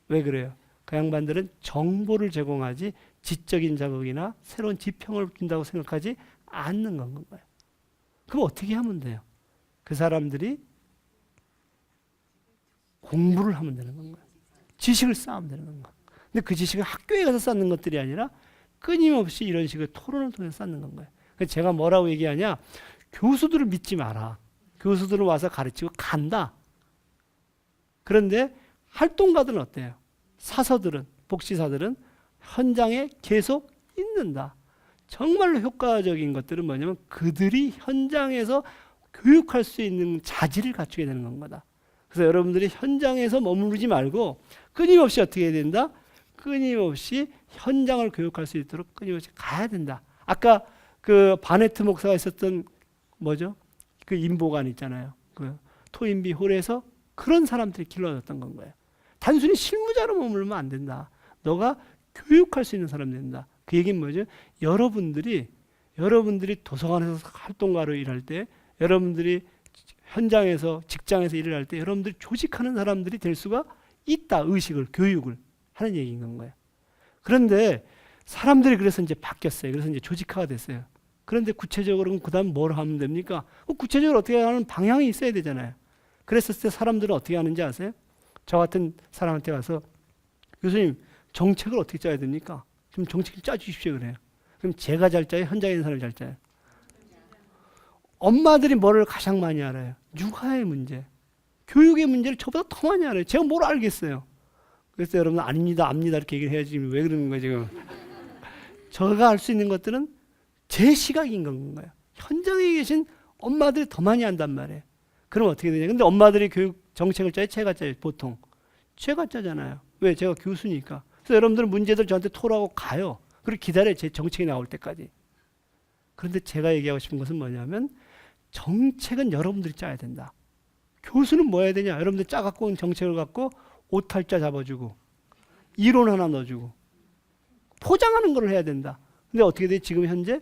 왜 그래요? 그 양반들은 정보를 제공하지 지적인 자극이나 새로운 지평을 준다고 생각하지 않는 건 거예요. 그럼 어떻게 하면 돼요? 그 사람들이 공부를 하면 되는 건가요? 지식을 쌓으면 되는 건가요? 근데 그 지식을 학교에 가서 쌓는 것들이 아니라 끊임없이 이런 식의 토론을 통해서 쌓는 건가요? 그래서 제가 뭐라고 얘기하냐? 교수들을 믿지 마라. 교수들은 와서 가르치고 간다. 그런데 활동가들은 어때요? 사서들은, 복지사들은 현장에 계속 있는다. 정말로 효과적인 것들은 뭐냐면 그들이 현장에서 교육할 수 있는 자질을 갖추게 되는 겁니다. 그래서 여러분들이 현장에서 머무르지 말고 끊임없이 어떻게 해야 된다? 끊임없이 현장을 교육할 수 있도록 끊임없이 가야 된다. 아까 그 바네트 목사가 있었던 뭐죠? 그 인보관 있잖아요. 그 토인비 홀에서 그런 사람들이 길러졌던 건 거예요. 단순히 실무자로 머물면 안 된다. 너가 교육할 수 있는 사람 된다. 그 얘기는 뭐죠? 여러분들이 도서관에서 활동가로 일할 때, 여러분들이 현장에서 직장에서 일을 할 때 여러분들이 조직하는 사람들이 될 수가 있다. 의식을, 교육을 하는 얘기인 거예요. 그런데 사람들이 그래서 이제 바뀌었어요. 그래서 이제 조직화가 됐어요. 그런데 구체적으로 그 다음 뭘 하면 됩니까? 구체적으로 어떻게 하는 방향이 있어야 되잖아요. 그랬을 때 사람들은 어떻게 하는지 아세요? 저 같은 사람한테 가서 교수님 정책을 어떻게 짜야 됩니까? 좀 정책 좀 짜주십시오 그래요. 그럼 제가 잘 짜요? 현장에 있는 사람이 잘 짜요? 엄마들이 뭐를 가장 많이 알아요? 육아의 문제, 교육의 문제를 저보다 더 많이 알아요. 제가 뭘 알겠어요? 그래서 여러분 아닙니다, 압니다 이렇게 얘기를 해야지 왜 그러는 거예요 지금? 제가 알 수 있는 것들은 제 시각인 건가요? 현장에 계신 엄마들이 더 많이 안단 말이에요. 그럼 어떻게 되냐? 근데 엄마들이 교육 정책을 짜요? 제가 짜요? 보통 제가 짜잖아요. 왜? 제가 교수니까. 그래서 여러분들은 문제들 저한테 토로하고 가요. 그리고 기다려요. 제 정책이 나올 때까지. 그런데 제가 얘기하고 싶은 것은 뭐냐면 정책은 여러분들이 짜야 된다. 교수는 뭐 해야 되냐? 여러분들 짜갖고 온 정책을 갖고 오탈자 잡아주고 이론 하나 넣어주고 포장하는 걸 해야 된다. 근데 어떻게 돼? 지금 현재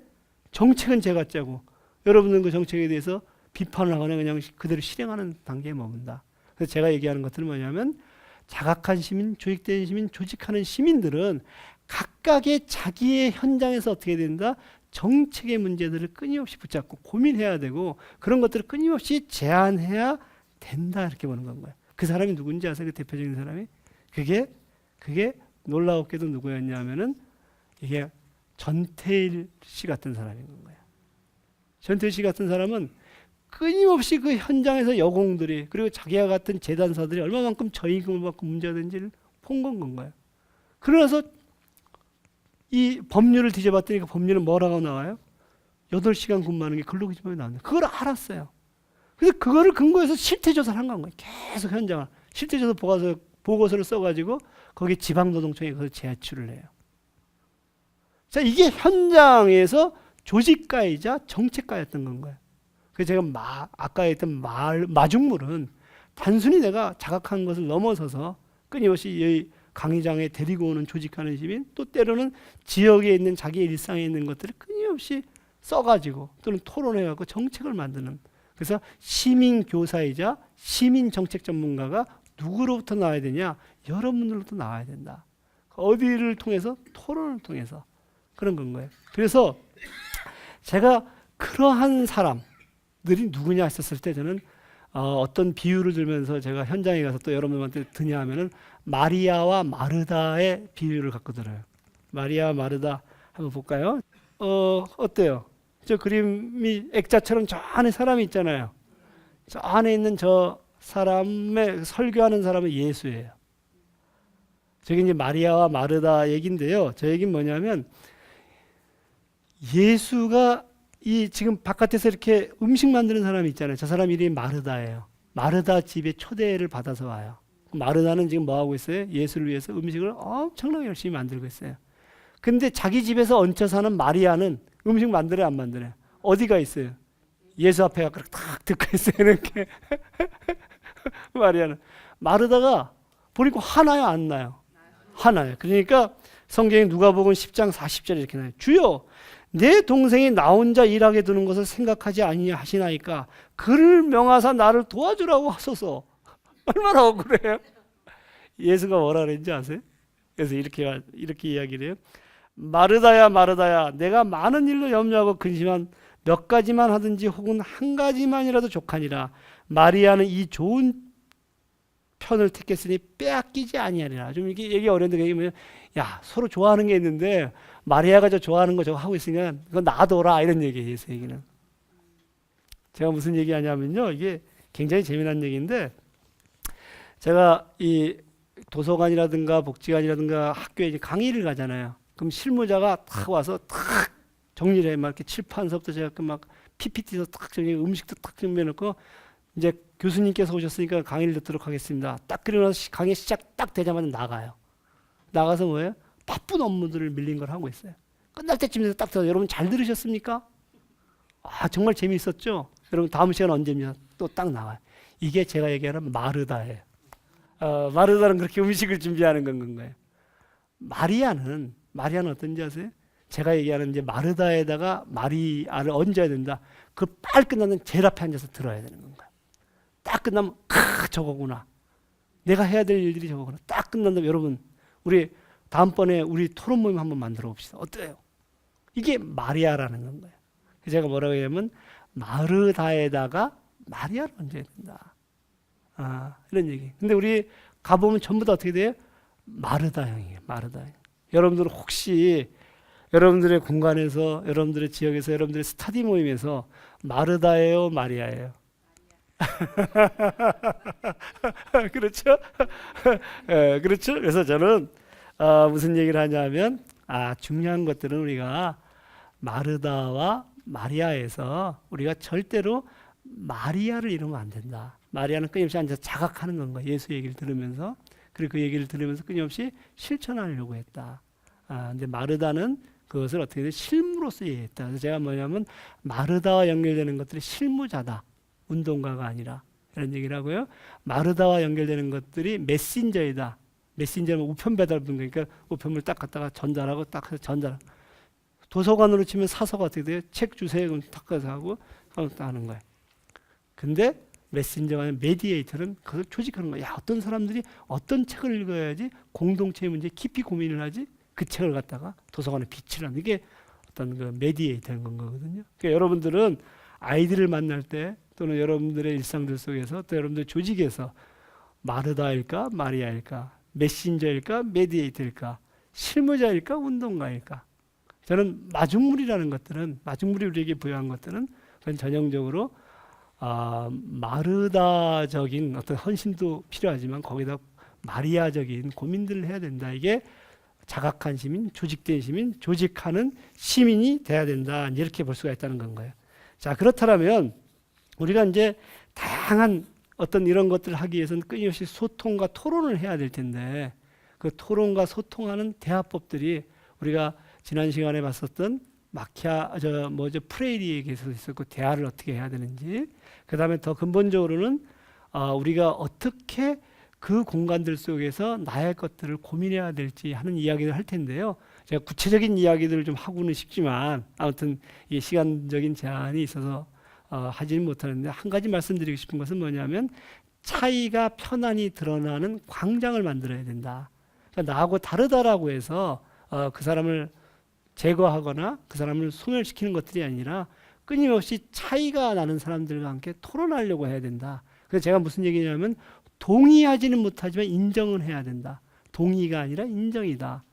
정책은 제가 짜고 여러분들은 그 정책에 대해서 비판을 하거나 그냥 그대로 실행하는 단계에 머문다. 그래서 제가 얘기하는 것들은 뭐냐면 자각한 시민, 조직된 시민, 조직하는 시민들은 각각의 자기의 현장에서 어떻게 된다? 정책의 문제들을 끊임없이 붙잡고 고민해야 되고 그런 것들을 끊임없이 제안해야 된다 이렇게 보는 건가요. 그 사람이 누군지 아세요? 그 대표적인 사람이? 그게 놀라웠게도 누구였냐면은 이게 전태일 씨 같은 사람인 거예요. 전태일 씨 같은 사람은 끊임없이 그 현장에서 여공들이 그리고 자기와 같은 재단사들이 얼마만큼 저임금을 받고 문제가 된지를 본 건가요. 그러나서 이 법률을 뒤져봤더니 그 법률은 뭐라고 나와요? 8시간 근무하는 게 근로기준법에 나왔는데 그걸 알았어요. 그래서 그거를 근거해서 실태조사를 한 거예요. 계속 현장을. 실태조사 보고서를 써가지고 거기 지방노동청에 그걸 제출을 해요. 자, 이게 현장에서 조직가이자 정책가였던 건가요. 그래서 제가 아까 했던 마중물은 단순히 내가 자각한 것을 넘어서서 끊임없이 이 강의장에 데리고 오는 조직하는 시민, 또 때로는 지역에 있는 자기의 일상에 있는 것들을 끊임없이 써가지고 또는 토론해갖고 정책을 만드는. 그래서 시민교사이자 시민정책 전문가가 누구로부터 나와야 되냐? 여러분들로부터 나와야 된다. 어디를 통해서? 토론을 통해서. 그런 건 거예요. 그래서 제가 그러한 사람들이 누구냐 했었을 때 저는 어떤 비유를 들면서 제가 현장에 가서 또 여러분한테 드냐 하면은 마리아와 마르다의 비유를 갖고 들어요. 마리아와 마르다 한번 볼까요? 어때요? 저 그림이 액자처럼 저 안에 사람이 있잖아요. 저 안에 있는 저 사람의 설교하는 사람은 예수예요. 저게 이제 마리아와 마르다 얘기인데요. 저 얘기는 뭐냐면 예수가 이 지금 바깥에서 이렇게 음식 만드는 사람이 있잖아요. 저 사람 이름이 마르다예요. 마르다 집에 초대를 받아서 와요. 마르다는 지금 뭐 하고 있어요? 예수를 위해서 음식을 엄청나게 열심히 만들고 있어요. 근데 자기 집에서 얹혀 사는 마리아는 음식 만들어요, 안 만들어요? 어디가 있어요? 예수 앞에 가서 탁 듣고 있어요. 이렇게. 마리아는. 마르다가 보니까 화나요, 안 나요? 화나요. 그러니까 성경에 누가복음 10장 40절에 이렇게 나와요. 주여, 내 동생이 나 혼자 일하게 두는 것을 생각하지 아니하시나이까 그를 명하사 나를 도와주라고 하소서. 얼마나 억울해요. 예수가 뭐라 그랬는지 아세요? 그래서 이렇게 이야기를 해요. 마르다야 마르다야, 내가 많은 일로 염려하고 근심한 몇 가지만 하든지 혹은 한 가지만이라도 족하니라. 마리아는 이 좋은 편을 택했으니 빼앗기지 아니하리라. 좀 이렇게 얘기 어려운데 얘기하면 야, 서로 좋아하는 게 있는데 마리아가 저 좋아하는 거 저거 하고 있으니까 그거 놔둬라, 이런 얘기예요. 이 얘기는. 제가 무슨 얘기하냐면요, 이게 굉장히 재미난 얘기인데, 제가 이 도서관이라든가 복지관이라든가 학교에 이제 강의를 가잖아요. 그럼 실무자가 탁 와서 탁 정리를 해. 막 이렇게 칠판서부터 제가 막 PPT서 탁 정리, 음식도 탁 준비해 놓고 이제 교수님께서 오셨으니까 강의를 듣도록 하겠습니다. 딱 그러고 강의 시작 딱 되자마자 나가요. 나가서 뭐예요? 바쁜 업무들을 밀린 걸 하고 있어요. 끝날 때쯤 돼서 딱 들어요. 여러분 잘 들으셨습니까? 아, 정말 재미있었죠? 여러분 다음 시간 언제입니까? 또 딱 나와요. 이게 제가 얘기하는 마르다예요. 마르다는 그렇게 음식을 준비하는 건 거예요. 마리아는 어떤지 아세요? 제가 얘기하는 이제 마르다에다가 마리아를 얹어야 된다. 그 빨리 끝나면 제일 앞에 앉아서 들어야 되는 건가요? 딱 끝나면 저거구나. 내가 해야 될 일들이 저거구나. 딱 끝난다면 여러분, 우리 다음번에 우리 토론 모임 한번 만들어 봅시다. 어때요? 이게 마리아라는 건가요? 제가 뭐라고 하냐면 마르다에다가 마리아를 얹어야 된다. 이런 얘기. 근데 우리 가보면 전부 다 어떻게 돼요? 마르다형이에요. 마르다형. 여러분들은 혹시 여러분들의 공간에서, 여러분들의 지역에서, 여러분들의 스타디 모임에서 마르다예요, 마리아예요? 그렇죠? 그렇죠? 그래서 저는 무슨 얘기를 하냐면 중요한 것들은 우리가 마르다와 마리아에서 우리가 절대로 마리아를 이루면 안 된다. 마리아는 끊임없이 앉아서 자각하는 건가, 예수 얘기를 들으면서. 그리고 그 얘기를 들으면서 끊임없이 실천하려고 했다. 근데 마르다는 그것을 어떻게 든 실무로서 이해했다. 그래서 제가 뭐냐면 마르다와 연결되는 것들이 실무자다. 운동가가 아니라. 이런 얘기를 하고요. 마르다와 연결되는 것들이 메신저이다. 메신저는 우편 배달분, 그러니까 우편물 딱 갖다가 전달하고 딱 해서 전달하고. 도서관으로 치면 사서가 어떻게 돼요? 책 주세요. 그럼 딱 가서 하고 딱 하는 거예요. 근데 메신저가 아니라 메디에이터는 그걸 조직하는 거야. 야, 어떤 사람들이 어떤 책을 읽어야지 공동체의 문제에 깊이 고민을 하지? 그 책을 갖다가 도서관에 비치를 하는 게 어떤 그 메디에이터인 거거든요. 그러니까 여러분들은 아이들을 만날 때 또는 여러분들의 일상들 속에서 또 여러분들 조직에서 마르다일까 마리아일까, 메신저일까 메디에이터일까, 실무자일까 운동가일까. 저는 마중물이라는 것들은, 마중물이 우리에게 부여한 것들은 그건 전형적으로 마르다적인 어떤 헌신도 필요하지만 거기다 마리아적인 고민들을 해야 된다. 이게 자각한 시민, 조직된 시민, 조직하는 시민이 돼야 된다. 이렇게 볼 수가 있다는 건가요. 자, 그렇다면 우리가 이제 다양한 어떤 이런 것들을 하기 위해서는 끊임없이 소통과 토론을 해야 될 텐데, 그 토론과 소통하는 대화법들이 우리가 지난 시간에 봤었던 프레이리에게서 있었고, 대화를 어떻게 해야 되는지, 그 다음에 더 근본적으로는 우리가 어떻게 그 공간들 속에서 나의 것들을 고민해야 될지 하는 이야기를 할 텐데요. 제가 구체적인 이야기들을 좀 하고는 싶지만 아무튼 이 시간적인 제한이 있어서 하지는 못하는데, 한 가지 말씀드리고 싶은 것은 뭐냐면 차이가 편안히 드러나는 광장을 만들어야 된다. 그러니까 나하고 다르다라고 해서 그 사람을 제거하거나 그 사람을 소멸시키는 것들이 아니라 끊임없이 차이가 나는 사람들과 함께 토론하려고 해야 된다. 그래서 제가 무슨 얘기냐면 동의하지는 못하지만 인정은 해야 된다. 동의가 아니라 인정이다.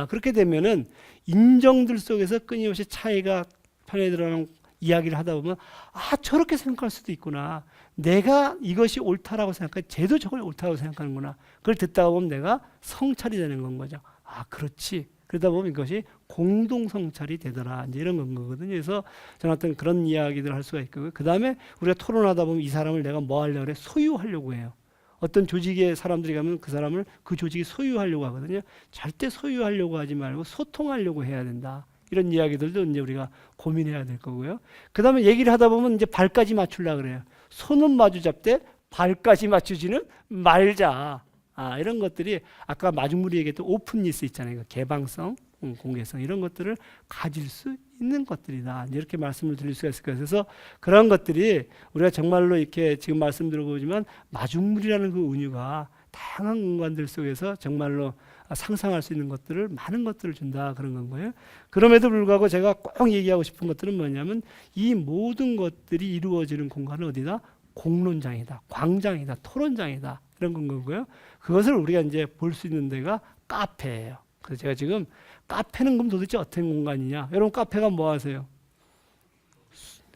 그렇게 되면은 인정들 속에서 끊임없이 차이가 편에 드러나는 이야기를 하다 보면 저렇게 생각할 수도 있구나. 내가 이것이 옳다라고 생각해 쟤도 저걸 옳다고 생각하는구나. 그걸 듣다 보면 내가 성찰이 되는 건 거죠. 그렇지. 그러다 보면 이것이 공동 성찰이 되더라. 이제 이런 건 거거든요. 그래서 저는 어떤 그런 이야기들을 할 수가 있고요. 그 다음에 우리가 토론하다 보면 이 사람을 내가 뭐 하려고 그래? 소유하려고 해요. 어떤 조직의 사람들이 가면 그 사람을 그 조직이 소유하려고 하거든요. 절대 소유하려고 하지 말고 소통하려고 해야 된다. 이런 이야기들도 이제 우리가 고민해야 될 거고요. 그 다음에 얘기를 하다 보면 이제 발까지 맞추려고 그래요. 손은 마주 잡되 발까지 맞추지는 말자. 이런 것들이 아까 마중물이 얘기했던 오픈니스 있잖아요. 개방성, 공개성 이런 것들을 가질 수 있는 것들이다. 이렇게 말씀을 드릴 수가 있을 거예요. 그래서 그런 것들이 우리가 정말로 이렇게 지금 말씀 들어보지만 마중물이라는 그 은유가 다양한 공간들 속에서 정말로 상상할 수 있는 것들을 많은 것들을 준다 그런 건 거예요. 그럼에도 불구하고 제가 꼭 얘기하고 싶은 것들은 뭐냐면 이 모든 것들이 이루어지는 공간은 어디다? 공론장이다, 광장이다, 토론장이다 이런 건 거고요. 그것을 우리가 이제 볼 수 있는 데가 카페예요. 그래서 제가 지금 카페는 그럼 도대체 어떤 공간이냐? 여러분 카페가 뭐 하세요?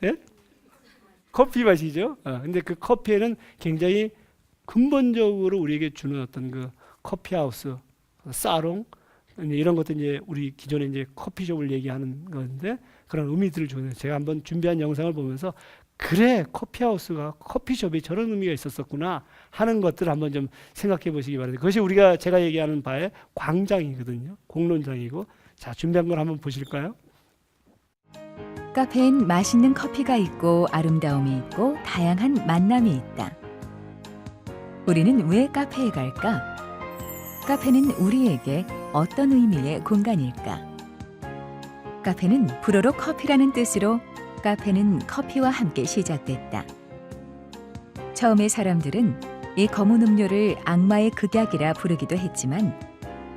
네? 커피 마시죠? 근데 그 커피에는 굉장히 근본적으로 우리에게 주는 어떤 그 커피하우스, 사롱 이런 것들 이제 우리 기존에 이제 커피숍을 얘기하는 건데 그런 의미들을 주는 제가 한번 준비한 영상을 보면서 그래 커피하우스가 커피숍이 저런 의미가 있었었구나 하는 것들을 한번 좀 생각해 보시기 바랍니다. 그것이 우리가 제가 얘기하는 바의 광장이거든요. 공론장이고 자 준비한 걸 한번 보실까요? 카페엔 맛있는 커피가 있고 아름다움이 있고 다양한 만남이 있다. 우리는 왜 카페에 갈까? 카페는 우리에게 어떤 의미의 공간일까? 카페는 불어로 커피라는 뜻으로 카페는 커피와 함께 시작됐다. 처음에 사람들은 이 검은 음료를 악마의 극약이라 부르기도 했지만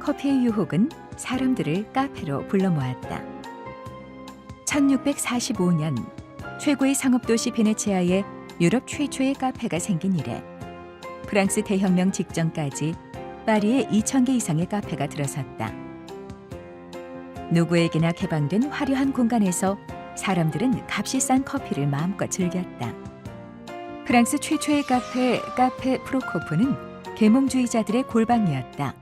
커피의 유혹은 사람들을 카페로 불러 모았다. 1645년 최고의 상업도시 베네치아에 유럽 최초의 카페가 생긴 이래 프랑스 대혁명 직전까지 파리에 2,000개 이상의 카페가 들어섰다. 누구에게나 개방된 화려한 공간에서 사람들은 값이 싼 커피를 마음껏 즐겼다. 프랑스 최초의 카페 프로코프는 계몽주의자들의 골방이었다.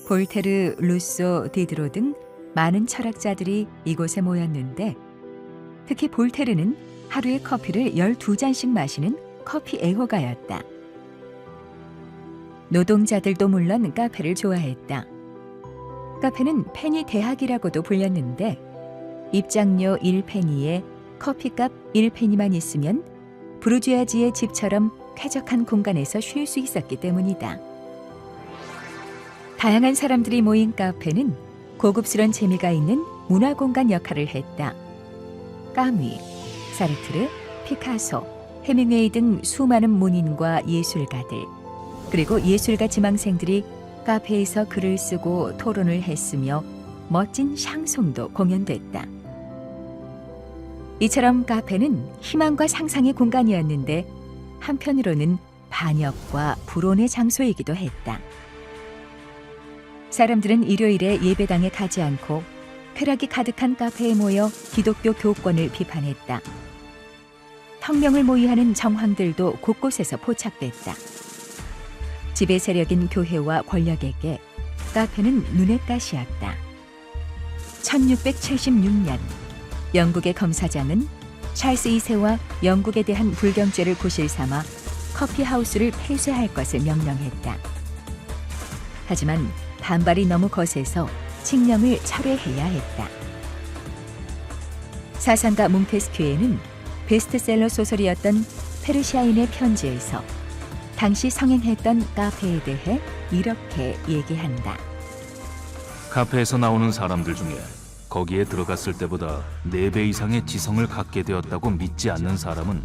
볼테르, 루소, 디드로 등 많은 철학자들이 이곳에 모였는데 특히 볼테르는 하루에 커피를 12잔씩 마시는 커피 애호가였다. 노동자들도 물론 카페를 좋아했다. 카페는 페니 대학이라고도 불렸는데 입장료 1페니에 커피값 1페니만 있으면 부르주아지의 집처럼 쾌적한 공간에서 쉴 수 있었기 때문이다. 다양한 사람들이 모인 카페는 고급스런 재미가 있는 문화공간 역할을 했다. 까미, 사르트르, 피카소, 헤밍웨이 등 수많은 문인과 예술가들 그리고 예술가 지망생들이 카페에서 글을 쓰고 토론을 했으며 멋진 샹송도 공연됐다. 이처럼 카페는 희망과 상상의 공간이었는데 한편으로는 반역과 불온의 장소이기도 했다. 사람들은 일요일에 예배당에 가지 않고 쾌락이 가득한 카페에 모여 기독교 교권을 비판했다. 혁명을 모의하는 정황들도 곳곳에서 포착됐다. 지배 세력인 교회와 권력에게 카페는 눈의 가시였다. 1676년 영국의 검사장은 찰스 2세와 영국에 대한 불경죄를 구실 삼아 커피하우스를 폐쇄할 것을 명령했다. 하지만 반발이 너무 거세서 칙령을 철회해야 했다. 사상가 몽테스큐에는 베스트셀러 소설이었던 페르시아인의 편지에서 당시 성행했던 카페에 대해 이렇게 얘기한다. 카페에서 나오는 사람들 중에 거기에 들어갔을 때보다 4배 이상의 지성을 갖게 되었다고 믿지 않는 사람은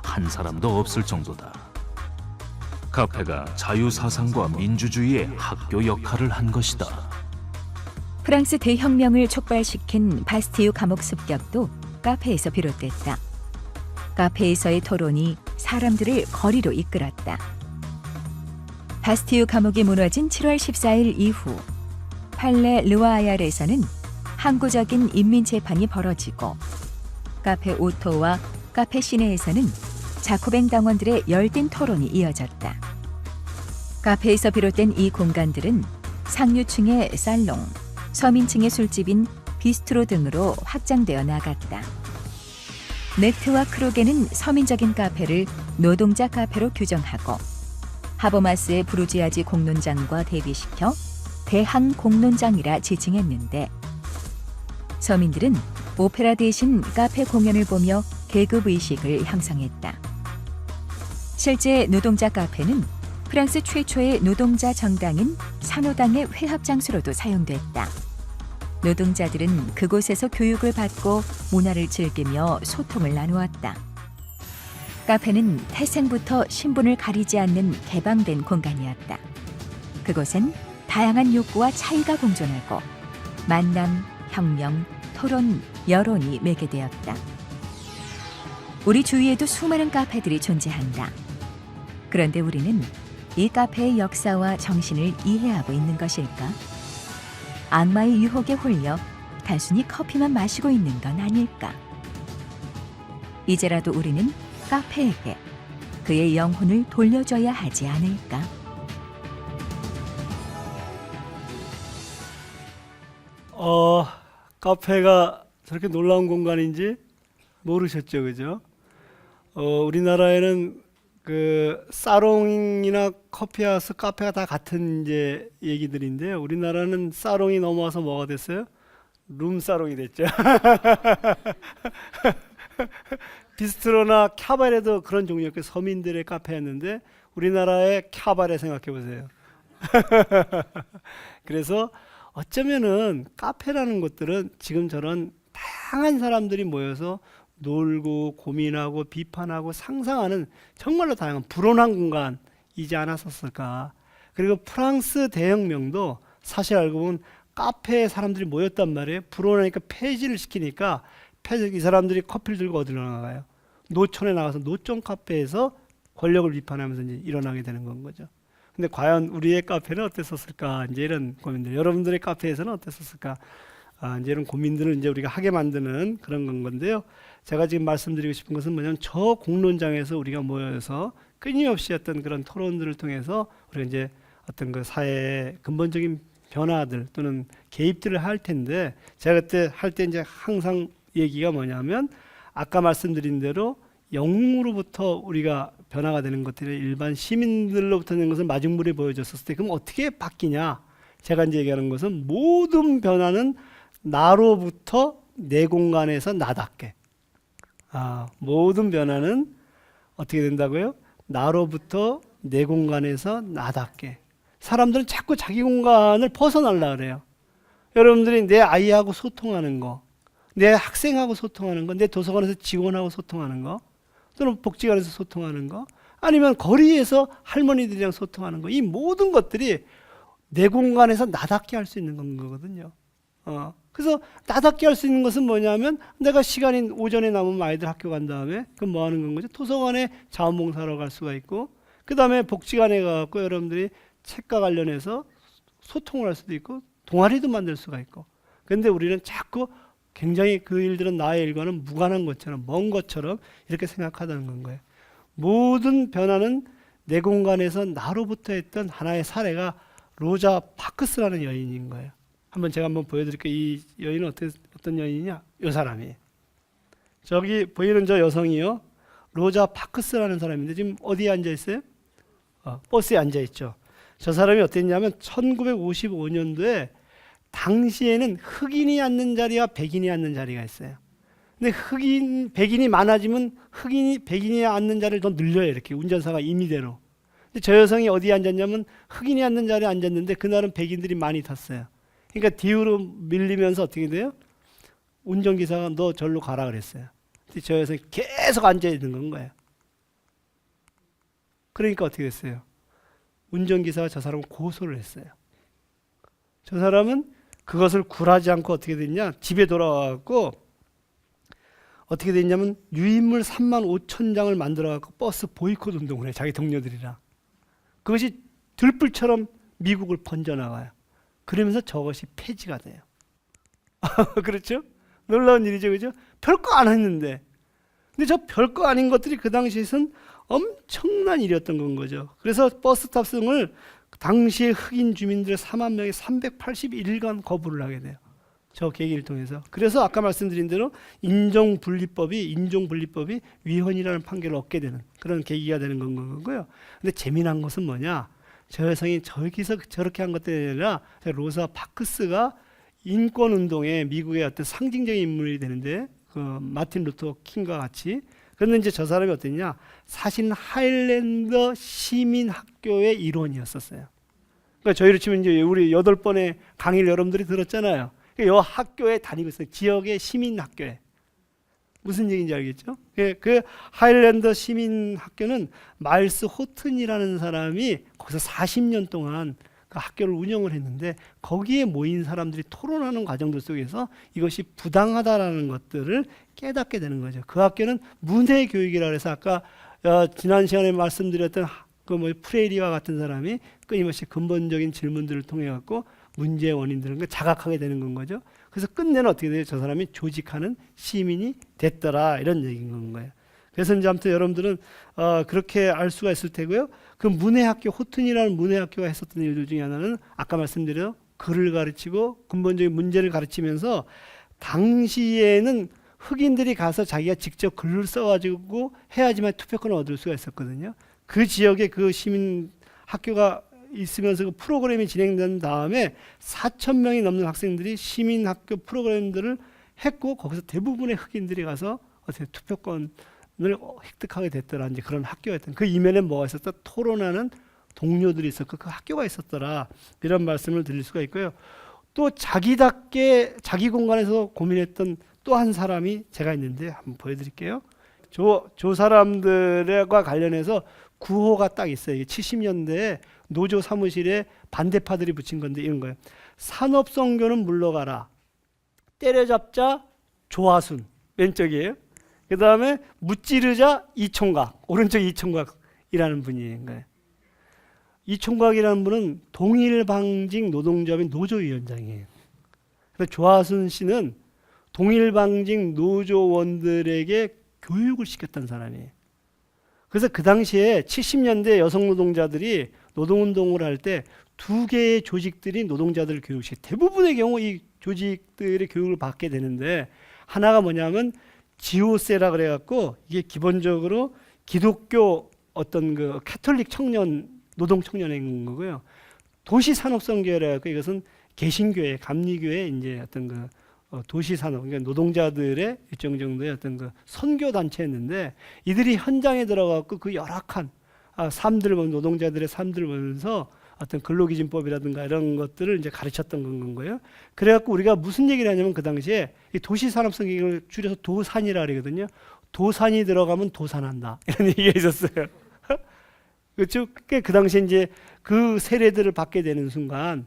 한 사람도 없을 정도다. 카페가 자유사상과 민주주의의 학교 역할을 한 것이다. 프랑스 대혁명을 촉발시킨 바스티유 감옥 습격도 카페에서 비롯됐다. 카페에서의 토론이 사람들을 거리로 이끌었다. 바스티유 감옥이 무너진 7월 14일 이후 팔레 르와야르에서는 항구적인 인민재판이 벌어지고 카페 오토와 카페 시내에서는 자코뱅 당원들의 열띤 토론이 이어졌다. 카페에서 비롯된 이 공간들은 상류층의 살롱, 서민층의 술집인 비스트로 등으로 확장되어 나갔다. 네트와 크로게는 서민적인 카페를 노동자 카페로 규정하고 하버마스의 부르지아지 공론장과 대비시켜 대항 공론장이라 지칭했는데 서민들은 오페라 대신 카페 공연을 보며 계급의식을 형성했다. 실제 노동자 카페는 프랑스 최초의 노동자 정당인 산호당의 회합 장소로도 사용됐다. 노동자들은 그곳에서 교육을 받고 문화를 즐기며 소통을 나누었다. 카페는 태생부터 신분을 가리지 않는 개방된 공간이었다. 그곳엔 다양한 욕구와 차이가 공존하고 만남, 혁명, 토론, 여론이 매개되었다. 우리 주위에도 수많은 카페들이 존재한다. 그런데 우리는 이 카페의 역사와 정신을 이해하고 있는 것일까? 악마의 유혹에 홀려 단순히 커피만 마시고 있는 건 아닐까? 이제라도 우리는 카페에게 그의 영혼을 돌려줘야 하지 않을까? 카페가 저렇게 놀라운 공간인지 모르셨죠, 그죠? 우리나라에는 그 사롱이나 커피하우스, 카페가 다 같은 이제 얘기들인데요. 우리나라는 사롱이 넘어와서 뭐가 됐어요? 룸사롱이 됐죠. 비스트로나 캬바레도 그런 종류였고 서민들의 카페였는데 우리나라의 캬바레 생각해 보세요. 그래서 어쩌면은 카페라는 것들은 지금 저런 다양한 사람들이 모여서 놀고 고민하고 비판하고 상상하는 정말로 다양한 불온한 공간이지 않았었을까. 그리고 프랑스 대혁명도 사실 알고 보면 카페에 사람들이 모였단 말이에요. 불온하니까 폐지를 시키니까 이 사람들이 커피를 들고 어디로 나가요? 노천에 나가서 노천 카페에서 권력을 비판하면서 이제 일어나게 되는 건 거죠. 근데 과연 우리의 카페는 어땠었을까? 이제 이런 고민들. 여러분들의 카페에서는 어땠었을까? 이제 이런 고민들을 이제 우리가 하게 만드는 그런 건데요. 제가 지금 말씀드리고 싶은 것은 뭐냐면 저 공론장에서 우리가 모여서 끊임없이 어떤 그런 토론들을 통해서 우리가 이제 어떤 그 사회의 근본적인 변화들 또는 개입들을 할 텐데 제가 그때 할 때 이제 항상 얘기가 뭐냐면 아까 말씀드린 대로 영웅으로부터 우리가 변화가 되는 것들이 일반 시민들로부터 되는 것을 마중물에 보여줬었을 때 그럼 어떻게 바뀌냐? 제가 이제 얘기하는 것은 모든 변화는 나로부터 내 공간에서 나답게. 모든 변화는 어떻게 된다고요? 나로부터 내 공간에서 나답게. 사람들은 자꾸 자기 공간을 벗어나려고 그래요. 여러분들이 내 아이하고 소통하는 거, 내 학생하고 소통하는 거, 내 도서관에서 직원하고 소통하는 거, 또는 복지관에서 소통하는 거, 아니면 거리에서 할머니들이랑 소통하는 거, 이 모든 것들이 내 공간에서 나답게 할 수 있는 거거든요. 그래서 나답게 할 수 있는 것은 뭐냐면 내가 시간이 오전에 남으면 아이들 학교 간 다음에 그럼 뭐 하는 건 거죠? 도서관에 자원봉사하러 갈 수가 있고 그 다음에 복지관에 가서 여러분들이 책과 관련해서 소통을 할 수도 있고 동아리도 만들 수가 있고 그런데 우리는 자꾸 굉장히 그 일들은 나의 일과는 무관한 것처럼 먼 것처럼 이렇게 생각하다는 건 거예요. 모든 변화는 내 공간에서 나로부터 했던 하나의 사례가 로자 파크스라는 여인인 거예요. 제가 한번 보여드릴게요. 이 여인은 어떤 여인이냐? 이 사람이. 저기 보이는 저 여성이요. 로자 파크스라는 사람인데 지금 어디에 앉아 있어요? 버스에 앉아 있죠. 저 사람이 어땠냐면 1955년도에 당시에는 흑인이 앉는 자리와 백인이 앉는 자리가 있어요. 근데 백인이 많아지면 백인이 앉는 자리를 더 늘려요. 이렇게 운전사가 임의대로. 근데 저 여성이 어디에 앉았냐면 흑인이 앉는 자리에 앉았는데 그날은 백인들이 많이 탔어요. 그러니까 뒤로 밀리면서 어떻게 돼요? 운전기사가 너 절로 가라 그랬어요. 근데 저 여성이 계속 앉아 있는 건 거예요. 그러니까 어떻게 됐어요? 운전기사가 저 사람을 고소를 했어요. 저 사람은 그것을 굴하지 않고 어떻게 됐냐? 집에 돌아와갖고 어떻게 됐냐면 유인물 35,000장을 만들어갖고 버스 보이콧 운동을 해. 자기 동료들이랑. 그것이 들불처럼 미국을 번져나가요. 그러면서 저것이 폐지가 돼요. 그렇죠? 놀라운 일이죠, 그죠? 별거 안 했는데. 근데 저 별거 아닌 것들이 그 당시에선 엄청난 일이었던 건 거죠. 그래서 버스 탑승을 당시에 흑인 주민들의 4만 명이 381일간 거부를 하게 돼요. 저 계기를 통해서. 그래서 아까 말씀드린 대로 인종분리법이 위헌이라는 판결을 얻게 되는 그런 계기가 되는 건 거고요. 근데 재미난 것은 뭐냐? 저 여성이 저기서 저렇게 한 것들이 아니라 로사 파크스가 인권운동의 미국의 어떤 상징적인 인물이 되는데 그 마틴 루터 킹과 같이. 그런데 이제 저 사람이 어땠냐? 사실은 하일랜더 시민학교의 일원이었었어요. 그러니까 저희로 치면 이제 우리 8번의 강의를 여러분들이 들었잖아요. 이 학교에 다니고 있어요. 지역의 시민학교에. 무슨 얘기인지 알겠죠? 그 하일랜더 시민학교는 마일스 호튼이라는 사람이 거기서 40년 동안 그 학교를 운영을 했는데 거기에 모인 사람들이 토론하는 과정들 속에서 이것이 부당하다라는 것들을 깨닫게 되는 거죠. 그 학교는 문해 교육이라 해서 아까 지난 시간에 말씀드렸던 그 프레이리와 같은 사람이 끊임없이 근본적인 질문들을 통해 갖고 문제의 원인들을 자각하게 되는 건 거죠. 그래서 끝내는 어떻게 돼요? 저 사람이 조직하는 시민이 됐더라 이런 얘기인 건 거예요. 그래서 이제 아무튼 여러분들은 그렇게 알 수가 있을 테고요. 그 문해학교 호튼이라는 문해학교가 했었던 일들 중에 하나는 아까 말씀드린 글을 가르치고 근본적인 문제를 가르치면서 당시에는 흑인들이 가서 자기가 직접 글을 써가지고 해야지만 투표권을 얻을 수가 있었거든요. 그 지역에 그 시민 학교가 있으면서 그 프로그램이 진행된 다음에 4,000명이 넘는 학생들이 시민학교 프로그램들을 했고 거기서 대부분의 흑인들이 가서 어떻게 투표권을 획득하게 됐더라. 이제 그런 학교였던 그 이면에 뭐가 있었다? 토론하는 동료들이 있었고 그 학교가 있었더라. 이런 말씀을 드릴 수가 있고요. 또 자기답게 자기 공간에서 고민했던 또 한 사람이 제가 있는데 한번 보여드릴게요. 저 사람들과 관련해서 구호가 딱 있어요. 이게 70년대에 노조 사무실에 반대파들이 붙인 건데 이런 거예요. 산업선교는 물러가라. 때려잡자 조하순. 왼쪽이에요. 그 다음에 무찌르자 이총각. 오른쪽 이총각이라는 분인 거예요. 이총각이라는 분은 동일방직 노동조합의 노조위원장이에요. 그래서 조하순 씨는 동일방직 노조원들에게 교육을 시켰던 사람이에요. 그래서 그 당시에 70년대 여성 노동자들이 노동운동을 할 때 2개의 조직들이 노동자들을 교육시켜. 대부분의 경우 이 조직들의 교육을 받게 되는데 하나가 뭐냐면 지오세라 그래갖고 이게 기본적으로 기독교 어떤 그 캐톨릭 청년 노동 청년인 거고요. 도시산업선교회라 해갖고 이것은 개신교회, 감리교회 이제 어떤 그 도시산업, 그러니까 노동자들의 일정 정도의 어떤 그 선교 단체였는데 이들이 현장에 들어가고 그 열악한 삶들을 보면 노동자들의 삶들을 보면서 어떤 근로기준법이라든가 이런 것들을 이제 가르쳤던 건 거예요. 그래갖고 우리가 무슨 얘기를 하냐면 그 당시에 이 도시산업선교를 줄여서 도산이라 그러거든요. 도산이 들어가면 도산한다 이런 얘기가 있었어요. 그렇죠? 그 당시에 이제 그 세례들을 받게 되는 순간.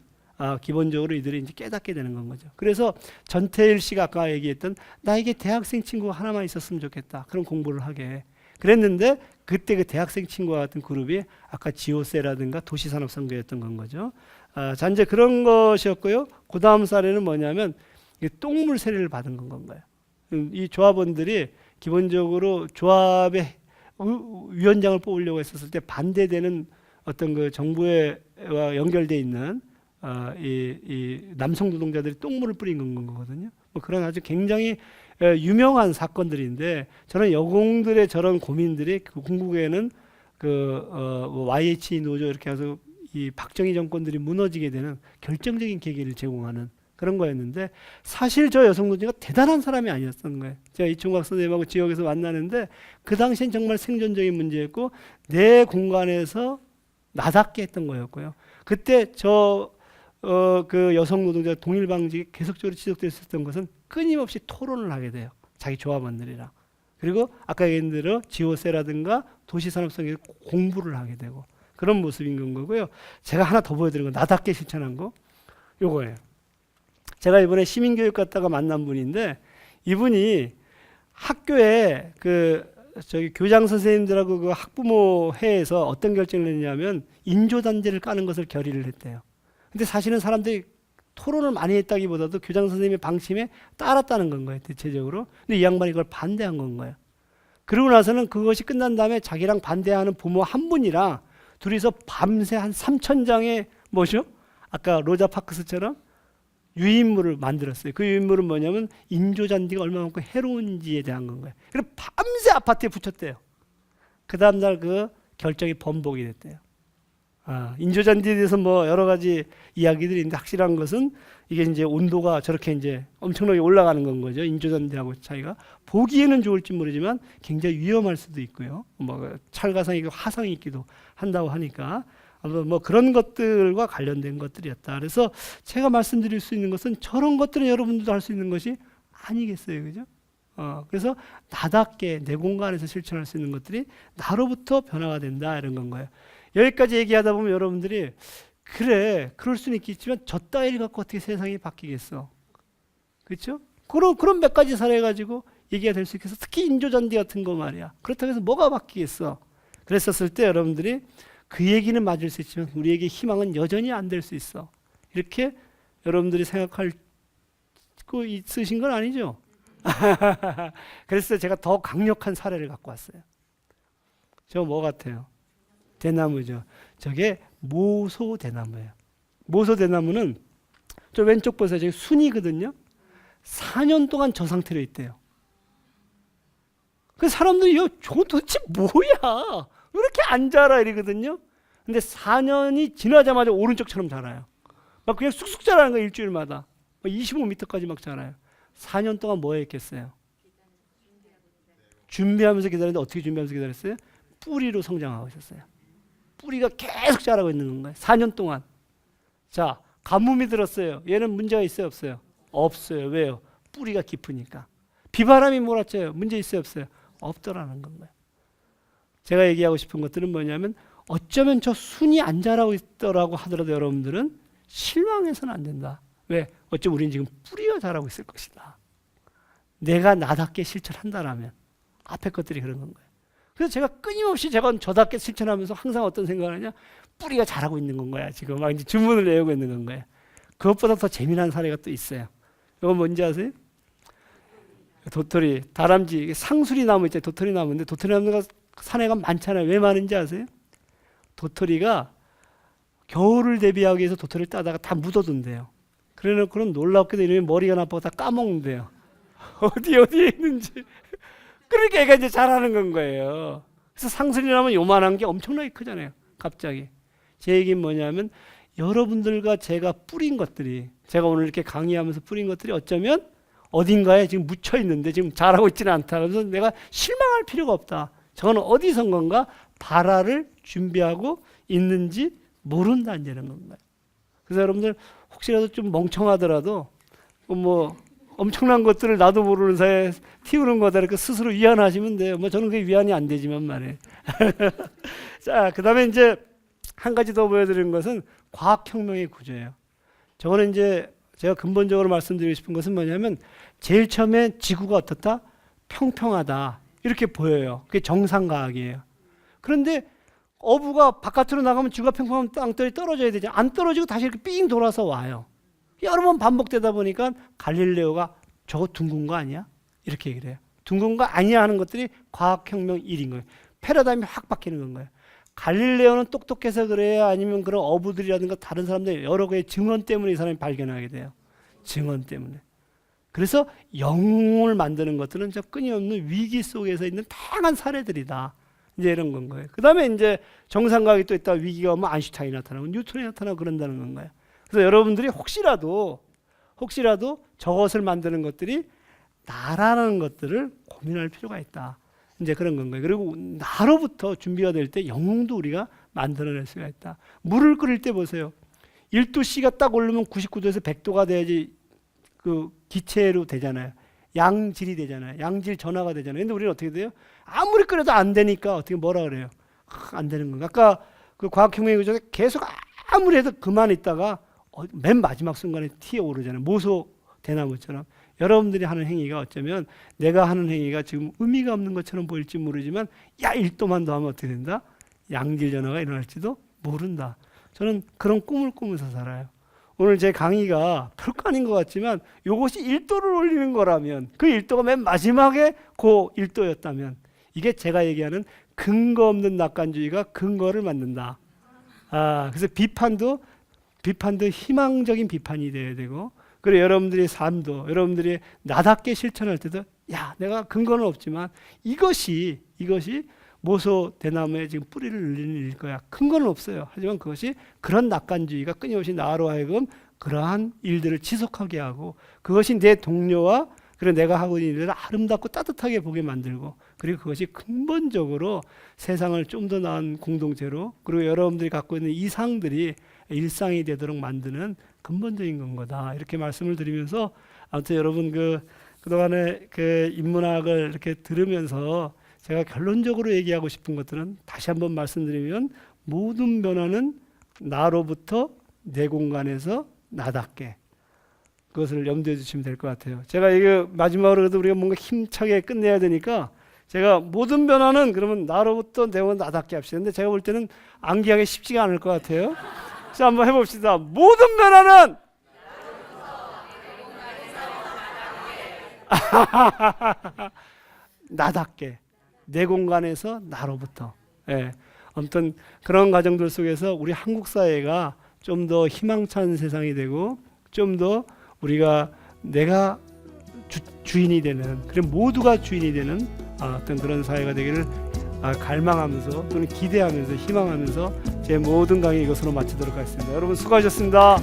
기본적으로 이들이 이제 깨닫게 되는 건 거죠. 그래서 전태일 씨가 아까 얘기했던 나에게 대학생 친구가 하나만 있었으면 좋겠다. 그런 공부를 하게. 그랬는데 그때 그 대학생 친구와 같은 그룹이 아까 지오세라든가 도시산업선교였던 건 거죠. 자, 이제 그런 것이었고요. 그 다음 사례는 뭐냐면 똥물 세례를 받은 건 건가요. 이 조합원들이 기본적으로 조합의 위원장을 뽑으려고 했었을 때 반대되는 어떤 그 정부와 연결되어 있는 이 남성 노동자들이 똥물을 뿌린 건 거거든요. 뭐 그런 아주 굉장히 유명한 사건들인데 저는 여공들의 저런 고민들이 그 궁극에는 YH 노조 이렇게 해서 이 박정희 정권들이 무너지게 되는 결정적인 계기를 제공하는 그런 거였는데 사실 저 여성 노조가 대단한 사람이 아니었던 거예요. 제가 이총각 선생님하고 지역에서 만나는데 그 당시엔 정말 생존적인 문제였고 내 공간에서 나답게 했던 거였고요. 그때 그 여성 노동자 동일방직이 계속적으로 지속됐었던 것은 끊임없이 토론을 하게 돼요. 자기 조합원들이랑. 그리고 아까 얘기한 대로 지오세라든가 도시산업성에 공부를 하게 되고 그런 모습인 건 거고요. 제가 하나 더 보여드린 거 나답게 실천한 거 요거예요. 제가 이번에 시민교육 갔다가 만난 분인데 이분이 학교에 저기 교장 선생님들하고 그 학부모 회에서 어떤 결정을 했냐면 인조단지를 까는 것을 결의를 했대요. 근데 사실은 사람들이 토론을 많이 했다기보다도 교장 선생님의 방침에 따랐다는 건 거예요, 대체적으로. 근데 이 양반이 그걸 반대한 건 거예요. 그러고 나서는 그것이 끝난 다음에 자기랑 반대하는 부모 한 분이랑 둘이서 밤새 한 3,000장의 뭐죠? 아까 로자 파크스처럼 유인물을 만들었어요. 그 유인물은 뭐냐면 인조잔디가 얼마만큼 해로운지에 대한 건 거예요. 그래서 밤새 아파트에 붙였대요. 그 다음날 그 결정이 번복이 됐대요. 인조잔디에 대해서 뭐 여러 가지 이야기들이 있는데 확실한 것은 이게 이제 온도가 저렇게 이제 엄청나게 올라가는 건 거죠. 인조잔디하고 차이가. 보기에는 좋을지 모르지만 굉장히 위험할 수도 있고요. 뭐 찰가상이고 화상이 있기도 한다고 하니까. 아무튼 뭐 그런 것들과 관련된 것들이었다. 그래서 제가 말씀드릴 수 있는 것은 저런 것들은 여러분들도 할 수 있는 것이 아니겠어요. 그죠? 그래서 나답게 내 공간에서 실천할 수 있는 것들이 나로부터 변화가 된다. 이런 건 거예요. 여기까지 얘기하다 보면 여러분들이 그래, 그럴 수는 있겠지만 저 따위를 갖고 어떻게 세상이 바뀌겠어. 그렇죠? 그런 몇 가지 사례 가지고 얘기가 될 수 있겠어. 특히 인조잔디 같은 거 말이야. 그렇다고 해서 뭐가 바뀌겠어. 그랬었을 때 여러분들이 그 얘기는 맞을 수 있지만 우리에게 희망은 여전히 안 될 수 있어. 이렇게 여러분들이 생각할 거 있으신 건 아니죠? 그래서 제가 더 강력한 사례를 갖고 왔어요. 저 뭐 같아요? 대나무죠. 저게 모소대나무예요. 모소대나무는 저 왼쪽 보세요. 저기 순이거든요. 4년 동안 저 상태로 있대요. 그 사람들이 저 도대체 뭐야? 왜 이렇게 안 자라 이러거든요. 근데 4년이 지나자마자 오른쪽처럼 자라요. 막 그냥 쑥쑥 자라는 거예요. 일주일마다. 25m까지 막 자라요. 4년 동안 뭐 했겠어요? 준비하면서 기다렸는데 어떻게 준비하면서 기다렸어요? 뿌리로 성장하고 있었어요. 뿌리가 계속 자라고 있는 거예요. 4년 동안. 자, 가뭄이 들었어요. 얘는 문제가 있어요, 없어요? 없어요. 왜요? 뿌리가 깊으니까. 비바람이 몰아쳐요. 문제 있어요, 없어요? 없더라는 건가요. 제가 얘기하고 싶은 것들은 뭐냐면 어쩌면 저 순이 안 자라고 있더라고 하더라도 여러분들은 실망해서는 안 된다. 왜? 어쩌면 우리는 지금 뿌리가 자라고 있을 것이다. 내가 나답게 실천한다라면 앞에 것들이 그런 건 거예요. 그래서 제가 끊임없이 제가 저답게 실천하면서 항상 어떤 생각을 하냐? 뿌리가 자라고 있는 건 거야. 지금 막 이제 주문을 외우고 있는 건 거예요. 그것보다 더 재미난 사례가 또 있어요. 이건 뭔지 아세요? 도토리, 다람쥐, 상수리 나무 있잖아요. 도토리 나무인데 도토리 나무가 산에가 많잖아요. 왜 많은지 아세요? 도토리가 겨울을 대비하기 위해서 도토리를 따다가 다 묻어둔대요. 그래놓고는 놀랍게도 이러면 머리가 나빠서 다 까먹는데요. 어디에 있는지. 그러니까 얘가 이제 잘하는 건 거예요. 그래서 상수리나무는 요만한 게 엄청나게 크잖아요. 갑자기. 제 얘기는 뭐냐면 여러분들과 제가 뿌린 것들이, 제가 오늘 이렇게 강의하면서 뿌린 것들이 어쩌면 어딘가에 지금 묻혀 있는데 지금 자라고 있지는 않다. 그래서 내가 실망할 필요가 없다. 저는 어디선가 발화를 준비하고 있는지 모른다는 건가요. 그래서 여러분들 혹시라도 좀 멍청하더라도 뭐 엄청난 것들을 나도 모르는 사이에 튀우는 거다 이렇게 스스로 위안하시면 돼요. 뭐 저는 그게 위안이 안 되지만 말이에요. 자, 그 다음에 이제 한 가지 더 보여드리는 것은 과학혁명의 구조예요. 저거는 이제 제가 근본적으로 말씀드리고 싶은 것은 뭐냐면 제일 처음에 지구가 어떻다? 평평하다. 이렇게 보여요. 그게 정상과학이에요. 그런데 어부가 바깥으로 나가면 지구가 평평하면 땅들이 떨어져야 되죠. 안 떨어지고 다시 이렇게 삥 돌아서 와요. 여러 번 반복되다 보니까 갈릴레오가 저거 둥근 거 아니야? 이렇게 얘기를 해요. 둥근 거 아니야 하는 것들이 과학혁명 1인 거예요. 패러다임이 확 바뀌는 건 거예요. 갈릴레오는 똑똑해서 그래요? 아니면 그런 어부들이라든가 다른 사람들 여러 개의 증언 때문에 이 사람이 발견하게 돼요. 증언 때문에. 그래서 영웅을 만드는 것들은 저 끊임없는 위기 속에서 있는 다양한 사례들이다. 이제 이런 건 거예요. 그 다음에 이제 정상과학이 또 있다. 위기가 오면 아인슈타인이 나타나고 뉴턴이 나타나고 그런다는 건 거예요. 그래서 여러분들이 혹시라도 저것을 만드는 것들이 나라는 것들을 고민할 필요가 있다. 이제 그런 건 거예요. 그리고 나로부터 준비가 될 때 영웅도 우리가 만들어낼 수가 있다. 물을 끓일 때 보세요. 1도씨가 딱 오르면 99도에서 100도가 돼야지 그 기체로 되잖아요. 양질이 되잖아요. 양질 전화가 되잖아요. 근데 우리는 어떻게 돼요? 아무리 끓여도 안 되니까 어떻게 뭐라 그래요? 안 되는 건가? 아까 그 과학혁명의 구조에 계속 아무리 해도 그만 있다가 맨 마지막 순간에 튀어오르잖아요. 모소 대나무처럼. 여러분들이 하는 행위가 어쩌면 내가 하는 행위가 지금 의미가 없는 것처럼 보일지 모르지만 1도만 더 하면 어떻게 된다? 양질 전화가 일어날지도 모른다. 저는 그런 꿈을 꾸면서 살아요. 오늘 제 강의가 별거 아닌 것 같지만 이것이 1도를 올리는 거라면 그 1도가 맨 마지막에 그 1도였다면 이게 제가 얘기하는 근거 없는 낙관주의가 근거를 만든다. 그래서 비판도 희망적인 비판이 돼야 되고, 그리고 여러분들의 삶도 여러분들이 나답게 실천할 때도 야, 내가 근거는 없지만 이것이 모소 대나무에 지금 뿌리를 늘리는 일 거야. 근거는 없어요. 하지만 그것이 그런 낙관주의가 끊임없이 나로 하여금 그러한 일들을 지속하게 하고, 그것이 내 동료와 그리고 내가 하고 있는 일을 아름답고 따뜻하게 보게 만들고, 그리고 그것이 근본적으로 세상을 좀 더 나은 공동체로, 그리고 여러분들이 갖고 있는 이상들이 일상이 되도록 만드는 근본적인 건 거다. 이렇게 말씀을 드리면서, 아무튼 여러분 그동안에 그 인문학을 이렇게 들으면서 제가 결론적으로 얘기하고 싶은 것들은 다시 한번 말씀드리면, 모든 변화는 나로부터 내 공간에서 나답게, 그것을 염두에 두시면 될 것 같아요. 제가 이게 마지막으로 그래도 우리가 뭔가 힘차게 끝내야 되니까 제가 모든 변화는 그러면 나로부터 내 공간 나답게 합시다. 근데 제가 볼 때는 암기하기 쉽지가 않을 것 같아요. 자, 한번 해봅시다. 모든 변화는 나답게, 내 공간에서 나로부터. 예. 아무튼 그런 과정들 속에서 우리 한국 사회가 좀 더 희망찬 세상이 되고, 좀 더 우리가 내가 주인이 되는, 그리고 모두가 주인이 되는 어떤 그런 사회가 되기를 갈망하면서, 또는 기대하면서, 희망하면서 제 모든 강의 이것으로 마치도록 하겠습니다. 여러분 수고하셨습니다.